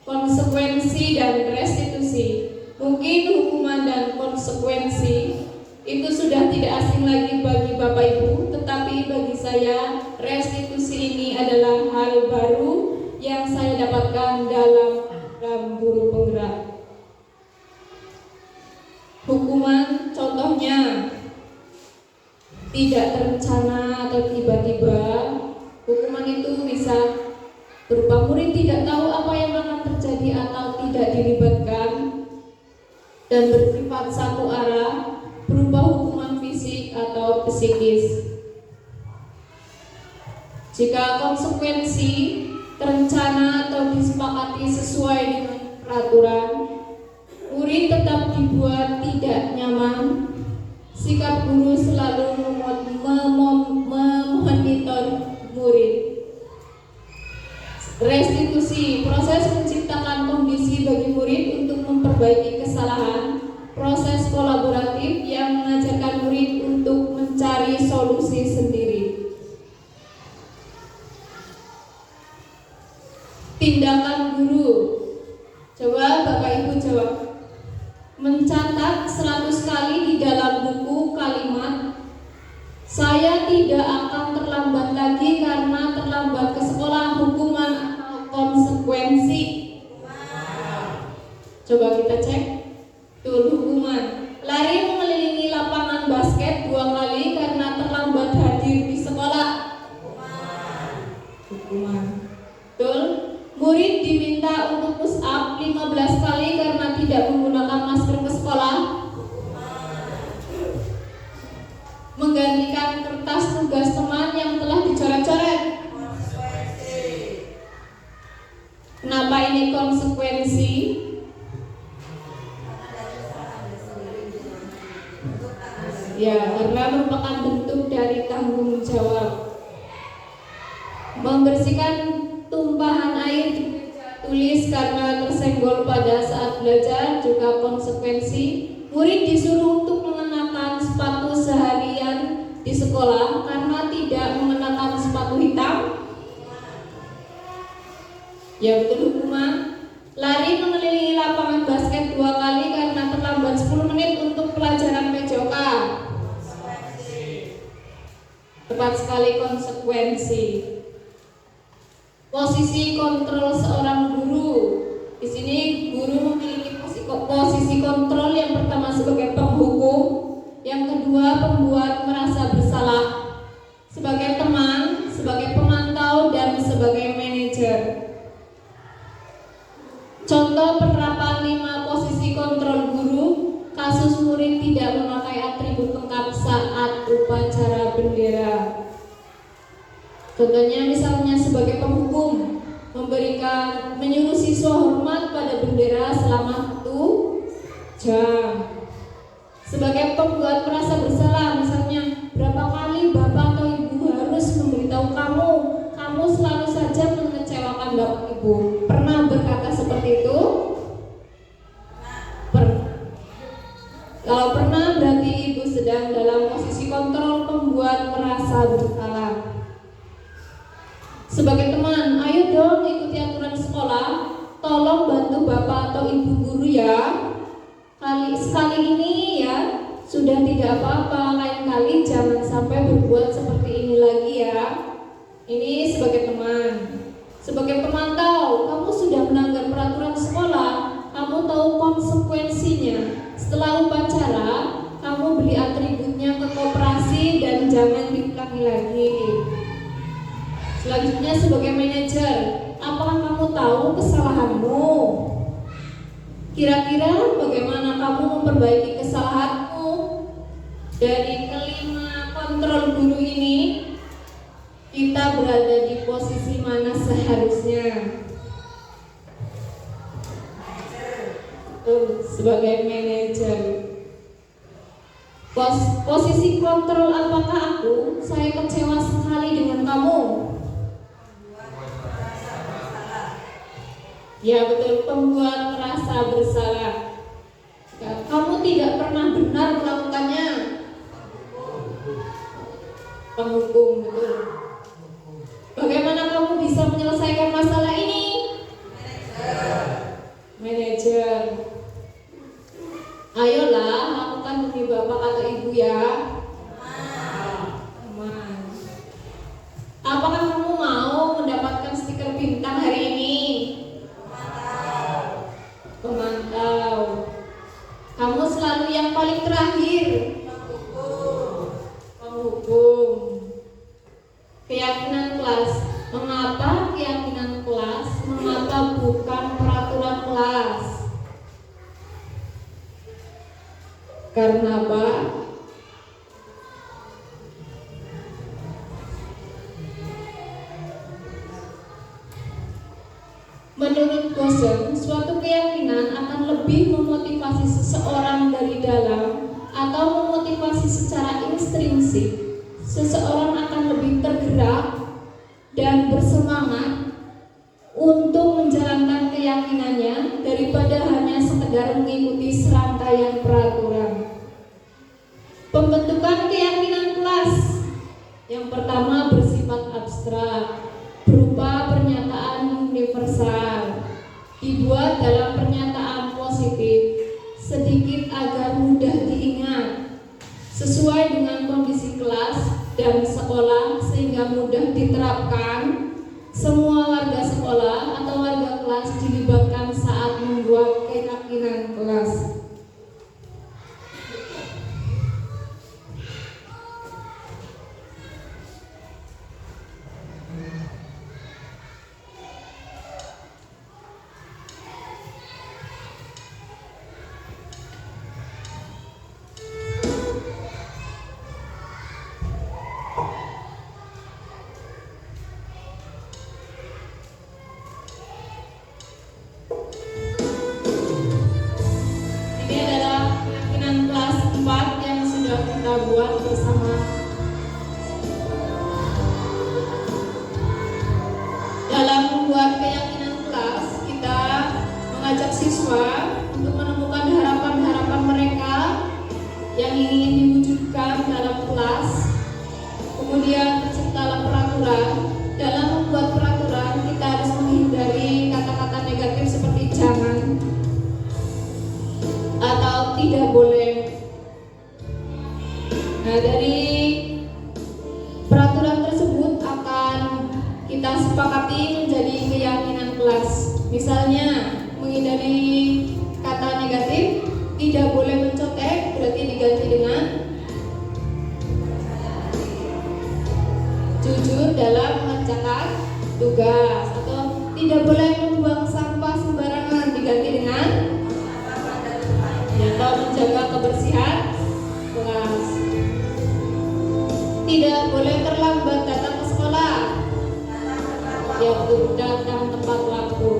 konsekuensi, dan restitusi. Mungkin hukuman dan konsekuensi itu sudah tidak asing lagi bagi Bapak Ibu, tetapi bagi saya restitusi ini adalah hal baru yang saya dapatkan dalam guru penggerak. Hukuman contohnya tidak terencana atau tiba-tiba. Hukuman itu bisa berupa murid tidak tahu apa yang akan terjadi atau tidak dilibatkan dan bersifat satu arah, berupa hukuman fisik atau psikis. Jika konsekuensi terencana atau disepakati sesuai dengan peraturan, murid tetap dibuat tidak nyaman. Sikap guru selalu memonitor murid. Restitusi, proses menciptakan kondisi bagi murid untuk memperbaiki kesalahan. Proses kolaboratif yang mengajarkan murid untuk mencari solusi sendiri. Tindakan guru, coba Bapak Ibu jawab. Mencatat 100 kali di dalam buku kalimat "Saya tidak akan terlambat lagi karena terlambat ke sekolah, hukuman atau konsekuensi." Coba kita cek. Tuh, hukuman. Lari mengelilingi lapangan basket 2 kali karena terlambat hadir di sekolah. Hukuman. Betul. Murid diminta untuk push up 15 kali karena tidak menggunakan masker ke sekolah. Menggantikan kertas tugas teman yang telah dicoret-coret. Kenapa ini konsekuensi? Ya, karena merupakan bentuk dari tanggung jawab. Membersihkan tumpahan air di meja tulis karena tersenggol pada saat belajar juga konsekuensi. Murid disuruh untuk mengenakan sepatu seharian di di sekolah karena tidak mengenakan sepatu hitam? Ya betul hukuman. Lari mengelilingi lapangan basket 2 kali karena terlambat 10 menit untuk pelajaran PJOK. Tepat sekali, konsekuensi. Posisi kontrol seorang guru. Di sini guru memiliki posisi kontrol yang pertama sebagai penghukum, yang kedua pembuat merasa bersalah, sebagai teman, sebagai pemantau, dan sebagai manajer. Contoh penerapan 5 posisi kontrol guru. Kasus murid tidak memakai atribut lengkap saat upacara bendera. Contohnya misalnya sebagai penghukum, menyuruh siswa hormat pada bendera selama 1 jam. Sebagai pembuat merasa bersalah, misalnya berapa kali bapak atau ibu harus memberitahu kamu selalu saja mengecewakan bapak ibu. Pernah berkata seperti itu? Kalau pernah, berarti ibu sedang dalam posisi kontrol pembuat merasa bersalah. Sebagai teman, ayo dong ikuti aturan sekolah, tolong bantu bapak atau ibu guru ya. Sekali ini ya, sudah tidak apa-apa, lain kali jangan sampai berbuat seperti ini lagi ya. Ini sebagai teman. Sebagai pemantau, kamu sudah melanggar peraturan sekolah, kamu tahu konsekuensinya. Setelah upacara, kamu beli atributnya ke koperasi dan jangan diulangi lagi. Selanjutnya sebagai manajer, apakah kamu tahu kesalahanmu? Kira-kira bagaimana kamu memperbaiki kesalahanmu? Dari kelima kontrol guru ini, kita berada di posisi mana seharusnya? Sebagai manajer. Posisi kontrol apakah aku? Saya kecewa sekali dengan kamu. Ya betul, pembuat merasa bersalah. Kamu tidak pernah benar melakukannya. Penghukum, betul. Bagaimana kamu bisa menyelesaikan masalah ini? Manajer. Ayolah, lakukan demi bapak atau ibu ya. Teman. Apakah kamu mau mendapatkan stiker bintang hari ini? Pemantau. Kamu selalu yang paling terakhir. Penghukum. Keyakinan kelas. Mengapa keyakinan kelas? Mengapa bukan peraturan kelas? Karena apa? Menurut Gosen, suatu keyakinan akan lebih memotivasi seseorang dari dalam atau memotivasi secara intrinsik. Seseorang akan lebih tergerak dan bersemangat untuk menjalankan keyakinannya daripada hanya sekedar mengikuti serangkaian peraturan. Pembentukan keyakinan kelas. Yang pertama bersifat abstrak, berupa pernyataan universal, dibuat dalam pernyataan positif, sedikit agar mudah diingat, sesuai dengan kondisi kelas dan sekolah sehingga mudah diterapkan. Semua warga sekolah atau warga kelas dilibatkan saat membuat keyakinan kelas. Buat bersama. Dalam membuat keyakinan kelas, kita mengajak siswa untuk menemukan harapan-harapan mereka yang ingin diwujudkan dalam kelas kemudian terciptalah peraturan. Dalam membuat peraturan kita harus menghindari kata-kata negatif seperti jangan atau tidak boleh. Nah, dari peraturan tersebut akan kita sepakati menjadi keyakinan kelas. Misalnya menghindari kata negatif, tidak boleh mencontek, berarti diganti dengan jujur dalam mengerjakan tugas, atau tidak boleh membuang sampah sembarangan, diganti dengan atau menjaga kebersihan kelas. Tidak boleh terlambat datang ke sekolah, yaitu datang tepat waktu.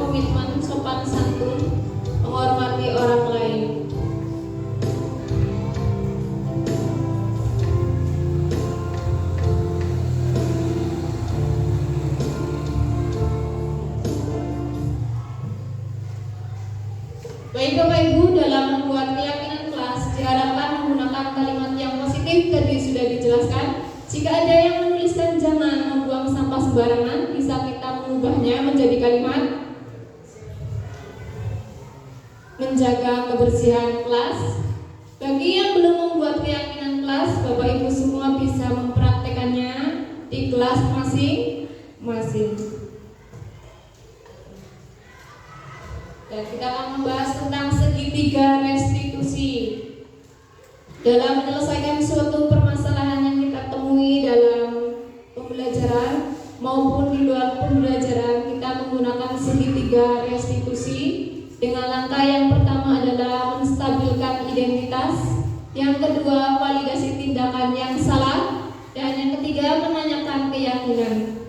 Komitmen, sopan santun, menghormati orang lain. Baik Bapak Ibu, dalam membuat keyakinan kelas diharapkan menggunakan kalimat yang positif. Tadi sudah dijelaskan. Jika ada yang menuliskan jangan membuang sampah sembarangan, bisa kita mengubahnya menjadi kalimat menjaga kebersihan kelas. Bagi yang belum membuat keyakinan kelas, Bapak Ibu semua bisa mempraktekannya di kelas masing-masing. Dan kita akan membahas tentang segitiga restitusi. Dalam menyelesaikan suatu permasalahan yang kita temui dalam pembelajaran maupun di luar pembelajaran, kita menggunakan segitiga restitusi. Dengan langkah yang pertama adalah menstabilkan identitas, yang kedua validasi tindakan yang salah, dan yang ketiga menanyakan keyakinan.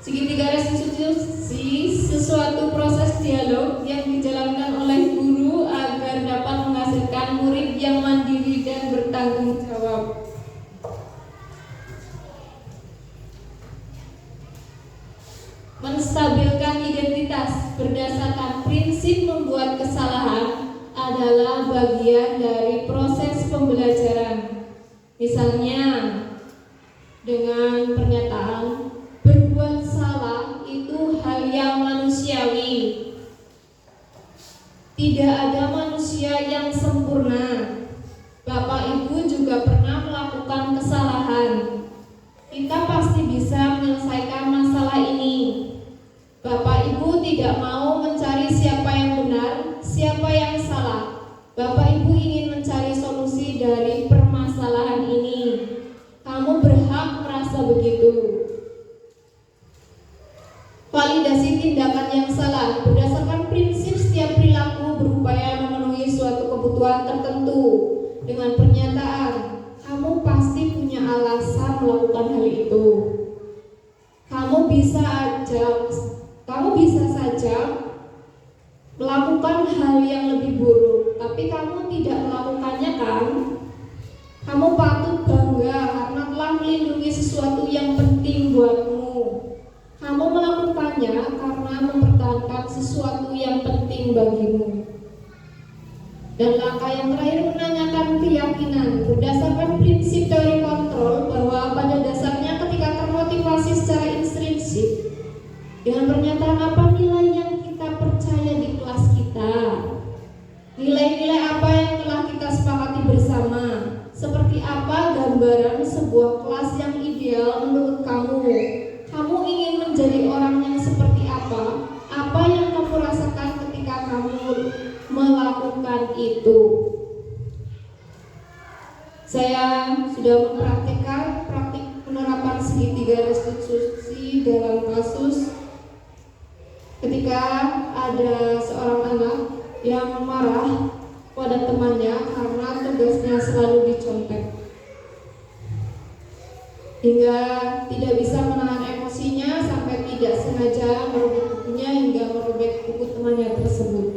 Segitiga restitusi sesuatu proses dialog yang dijalankan oleh guru agar dapat menghasilkan murid yang mandiri dan bertanggung jawab. Menstabilkan identitas berdasarkan prinsip membuat kesalahan adalah bagian dari proses pembelajaran. Misalnya dengan pernyataan berbuat salah itu hal yang manusiawi. Tidak ada manusia yang sempurna. Bapak Ibu juga pernah melakukan kesalahan. Kita pasti bisa menyelesaikan masalah ini. Bapak Ibu tidak mau mencari siapa yang benar, siapa yang salah. Bapak Ibu ingin mencari solusi dari permasalahan ini. Kamu berhak merasa begitu. Validasi tindakan yang salah berdasarkan prinsip setiap perilaku berupaya memenuhi suatu kebutuhan tertentu dengan pernyataan, kamu pasti punya alasan melakukan hal itu. Kamu bisa saja melakukan hal yang lebih buruk, tapi kamu tidak melakukannya kan? Kamu patut bangga karena telah melindungi sesuatu yang penting buatmu. Kamu melakukannya karena mempertahankan sesuatu yang penting bagimu. Dan langkah yang terakhir menanyakan keyakinan berdasarkan prinsip teori kontrol bahwa pada dasarnya ketika termotivasi secara intrinsik dengan pernyataan apa nilai yang kita percaya di kelas kita, nilai-nilai apa yang telah kita sepakati bersama, seperti apa gambaran sebuah kelas yang ideal menurut kamu. Kamu ingin menjadi orang yang seperti apa yang kamu rasakan ketika kamu melakukan itu. Saya sudah mempraktikkan praktik penerapan segitiga restitusi dalam kasus ketika ada seorang anak yang marah pada temannya karena tugasnya selalu dicontek, hingga tidak bisa menahan emosinya sampai tidak sengaja merobek bukunya hingga merobek buku temannya tersebut.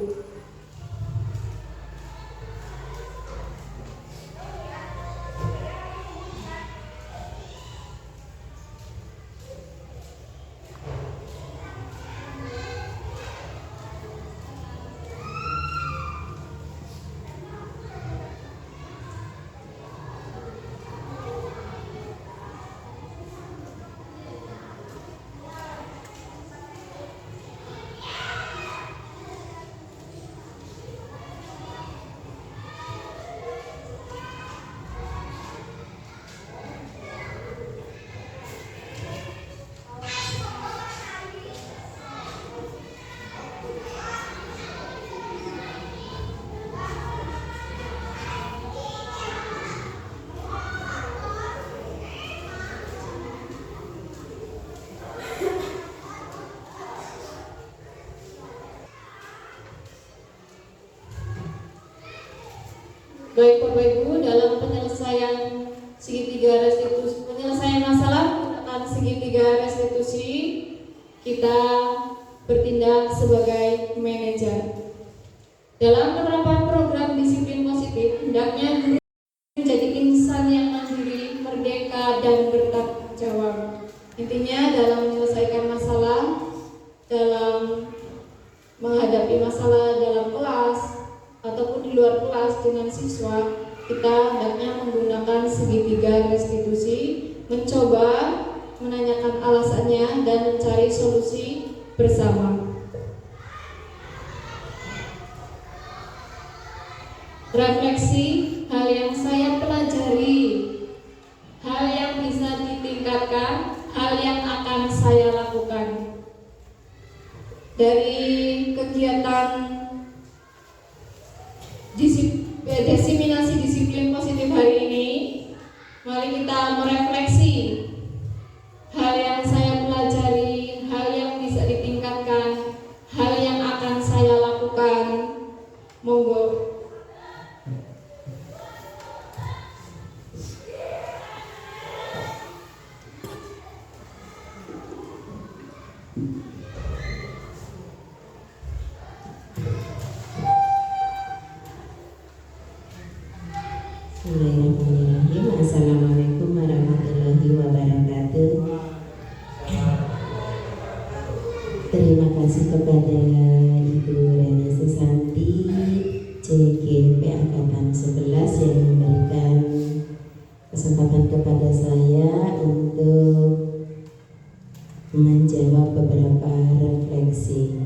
Baik Bapak Ibu, dalam penyelesaian segitiga restitusi, penyelesaian masalah menggunakan segitiga restitusi, kita bertindak sebagai manajer. Dalam penerapan program disiplin positif, hendaknya guru menjadi insan yang mandiri, merdeka, dan bertanggung jawab. Intinya dalam menyelesaikan masalah, dalam menghadapi masalah dalam kelas ataupun di luar kelas dengan siswa, kita hendaknya menggunakan segitiga restitusi, mencoba menanyakan alasannya dan mencari solusi bersama. Refleksi hal yang saya pelajari, hal yang bisa ditingkatkan, hal yang akan saya lakukan. Dari kegiatan diseminasi disiplin positif hari ini, mari kita merefleksi hal yang saya pelajari, hal yang bisa ditingkatkan, hal yang akan saya lakukan. Monggo. Bismillahirrahmanirrahim. Assalamualaikum warahmatullahi wabarakatuh. Terima kasih kepada Ibu Reni Susanti CGP Angkatan 11 yang memberikan kesempatan kepada saya untuk menjawab beberapa refleksi.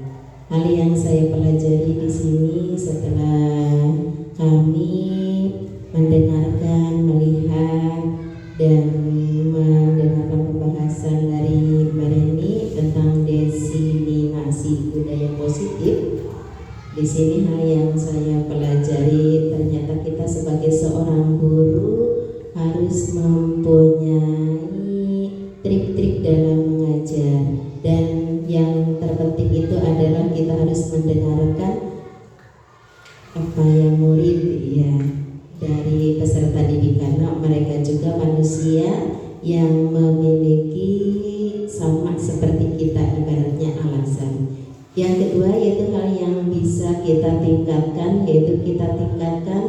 Hal yang saya pelajari di sini setelah kami mendengarkan, melihat, dan mendengarkan pembahasan dari Mbak Reni tentang diseminasi budaya positif. Di sini hal yang saya pelajari, ternyata kita sebagai seorang guru harus mempunyai trik-trik dalam mengajar, dan yang terpenting itu adalah kita harus mendengarkan apa yang murid dari peserta didik, karena mereka juga manusia yang memiliki sama seperti kita, ibaratnya alasan. Yang kedua yaitu hal yang bisa kita tingkatkan, yaitu kita tingkatkan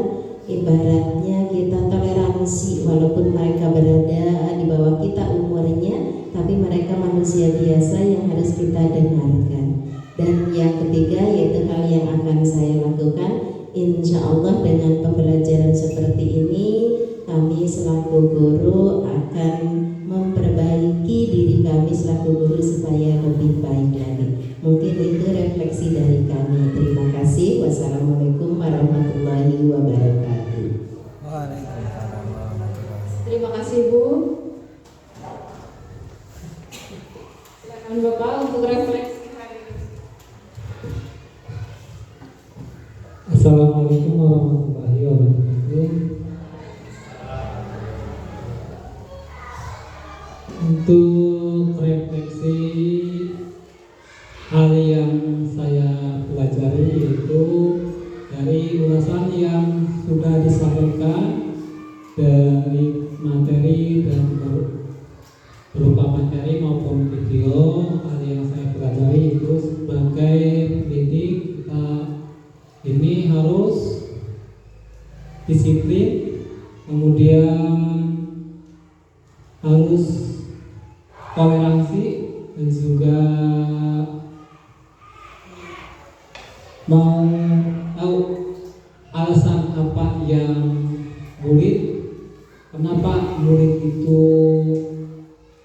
ibaratnya kita toleransi walaupun mereka berada di bawah kita umurnya, tapi mereka manusia biasa yang harus kita dengarkan. Dan yang ketiga yaitu hal yang akan saya lakukan, insya Allah dengan pembelajaran seperti ini kami selaku guru akan memperbaiki diri kami selaku guru supaya lebih baik lagi. Mungkin itu refleksi dari kami. Terima kasih. Wassalamualaikum warahmatullahi wabarakatuh. Waalaikumsalam warahmatullahi wabarakatuh. Terima kasih Bu. Silakan Bapak untuk refleksi hari ini. Assalamualaikum warahmatullahi wabarakatuh. Untuk refleksi hal yang saya pelajari yaitu dari ulasan yang sudah disampaikan dari materi dan berupa materi maupun video. Hal yang saya pelajari itu sebagai pendidik kita ini harus disiplin, kemudian harus toleransi, dan juga mau tahu alasan apa yang kenapa murid itu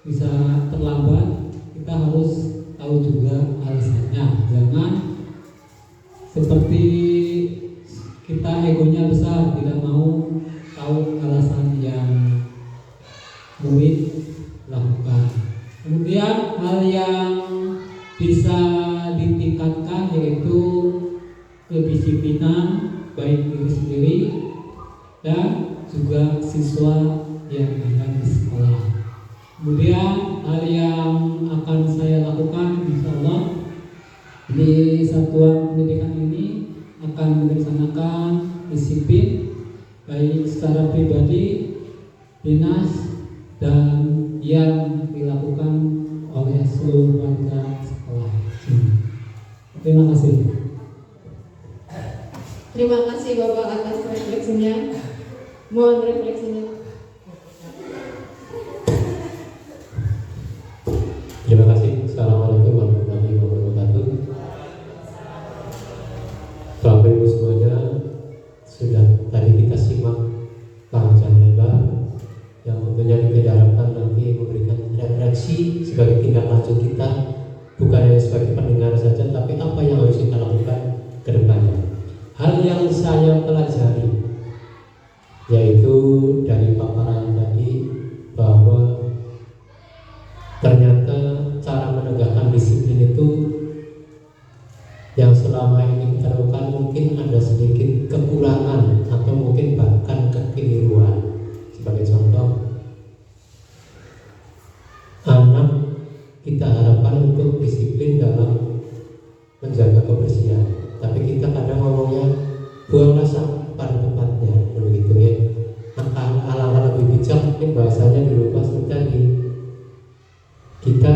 bisa terlambat. Kita harus tahu juga alasannya. Jangan seperti kita egonya besar, tidak mau tahu alasan yang murid lakukan. Kemudian hal yang bisa ditingkatkan yaitu kedisiplinan baik diri sendiri dan juga siswa yang ada di sekolah. Kemudian hal yang akan saya lakukan insya Allah di satuan pendidikan ini akan melaksanakan disiplin baik secara pribadi, dinas, dan yang dilakukan oleh seluruh warga sekolah. Terima kasih. Terima kasih Bapak atas refleksinya. Mohon refleksinya. Terima kasih. Assalamualaikum warahmatullahi wabarakatuh. Bapak Ibu semuanya, sudah tadi kita simak panjang lebar yang tentunya kita harapkan nanti memberikan refleksi sebagai tindak lanjut kita, bukan hanya sebagai pendengar saja, tapi apa yang harus kita lakukan ke depannya. Hal yang saya pelajari yaitu dari paparan tadi bahwa ternyata cara menegakkan disiplin itu yang selama ini kita lakukan mungkin ada sedikit kekurangan atau mungkin bahkan kekeliruan. Sebagai contoh, anak kita harapkan untuk disiplin dalam menjaga kebersihan, tapi kita kadang ngomongnya buanglah sampah pada tempatnya, begitu ya. Maka alangkah lebih bijak mungkin bahasanya dirubah seperti kita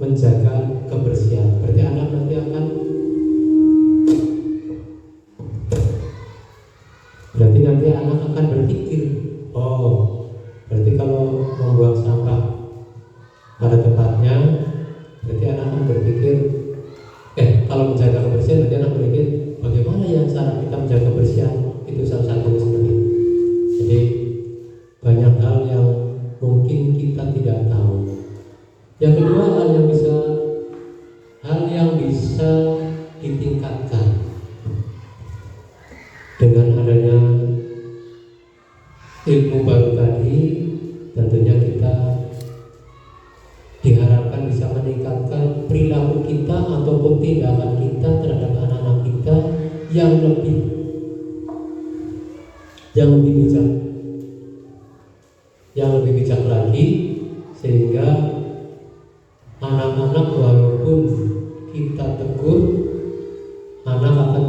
menjaga kebersihan. Berarti anak nanti akan berpikir, oh berarti kalau membuang sampah pada tempatnya, berarti anak akan berpikir, kalau menjaga kebersihan berarti anak berpikir bagaimana ya cara kita menjaga kebersihan. Itu salah satu seperti itu. Jadi banyak hal yang mungkin kita tidak tahu. Yang kedua, hal yang bisa ditingkatkan dengan adanya ilmu baru tadi, tentunya kita diharapkan bisa meningkatkan perilaku kita ataupun tindakan kita terhadap anak-anak kita yang lebih bijak lagi, sehingga anak-anak walaupun kita tegur, anak akan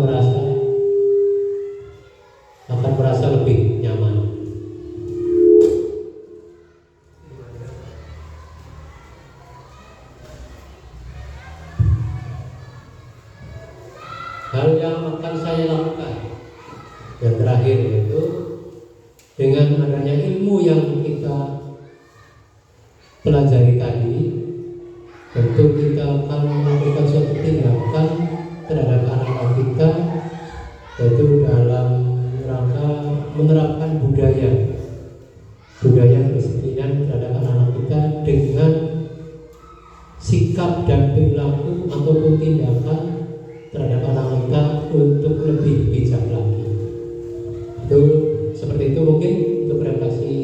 merasa lebih nyaman. Hal yang akan saya lakukan yang terakhir yaitu Dengan adanya ilmu yang kita pelajari tadi, tentu kita akan melakukan suatu tindakan terhadap anak-anak kita, yaitu dalam rangka menerapkan budaya kedisiplinan terhadap anak-anak kita dengan sikap dan perilaku ataupun tindakan terhadap anak kita untuk lebih bijak lagi. Itu seperti itu mungkin untuk refleksi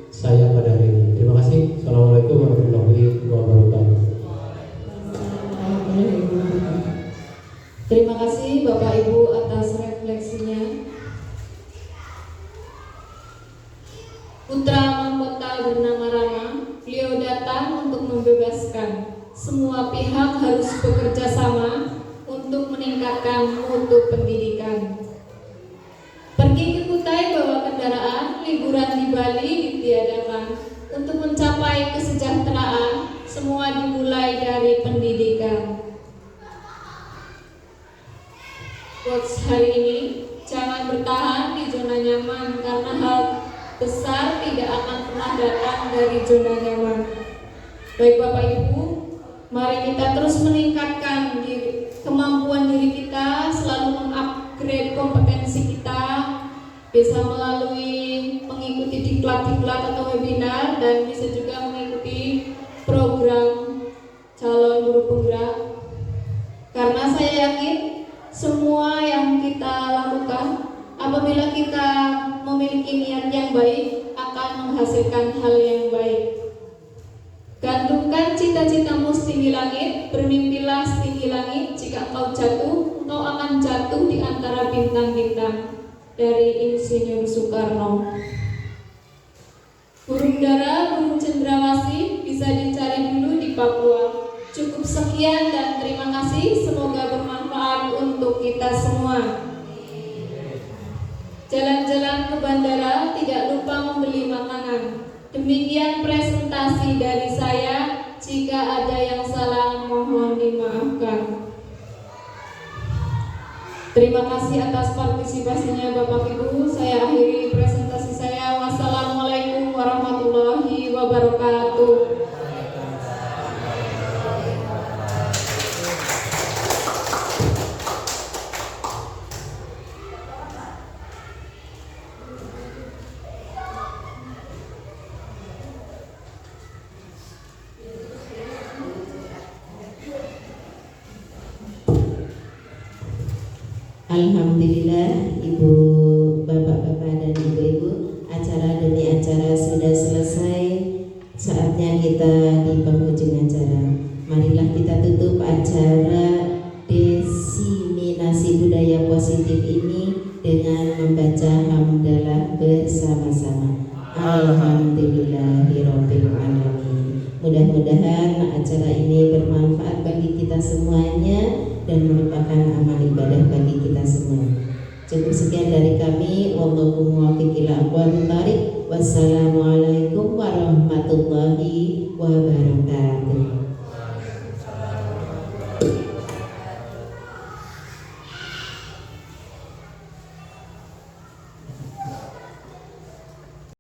saya pada hari ini. Terima kasih. Assalamualaikum warahmatullahi wabarakatuh. Terima kasih Bapak Ibu atas refleksinya. Putra mahkota bernama Rama, beliau datang untuk membebaskan. Semua pihak harus bekerja sama untuk meningkatkan mutu pendidikan. Pergi ke Kutai bawa kendaraan, liburan di Bali ditiadakan. Untuk mencapai kesejahteraan, semua dimulai dari pendidikan. Quotes hari ini, jangan bertahan di zona nyaman karena hal besar tidak akan pernah datang dari zona nyaman. Baik Bapak Ibu, mari kita terus meningkatkan kemampuan diri kita, selalu mengupgrade kompetensi kita, bisa melalui mengikuti diklat-diklat atau webinar, dan bisa juga mengikuti program calon guru penggerak. Karena saya yakin semua yang kita lakukan, apabila kita memiliki niat yang baik, akan menghasilkan hal yang baik. Gantungkan cita-citamu setinggi langit, bermimpilah setinggi langit. Jika engkau jatuh, engkau akan jatuh di antara bintang-bintang. Dari Insinyur Soekarno. Burung dara, burung cendrawasih bisa dicari dulu di Papua. Cukup sekian dan terima kasih. Semoga bermanfaat untuk kita semua. Jalan-jalan ke bandara, tidak lupa membeli makanan. Demikian presentasi dari saya. Jika ada yang salah, mohon dimaafkan. Terima kasih atas partisipasinya Bapak Ibu. Saya akhiri presentasi saya. Wassalamualaikum warahmatullahi wabarakatuh. Alhamdulillah, Ibu, Bapak-bapak dan Ibu-ibu, acara demi acara sudah selesai. Saatnya kita di penghujung acara. Marilah kita tutup acara diseminasi budaya positif ini dengan membaca hamdalah bersama-sama. Alhamdulillahirabbil alamin. Mudah-mudahan acara ini bermanfaat bagi kita semuanya dan merupakan amal ibadah bagi kita semua. Cukup sekian dari kami. Wallahu muwaffiq ila aqwamit thariq. Wassalamualaikum warahmatullahi wabarakatuh.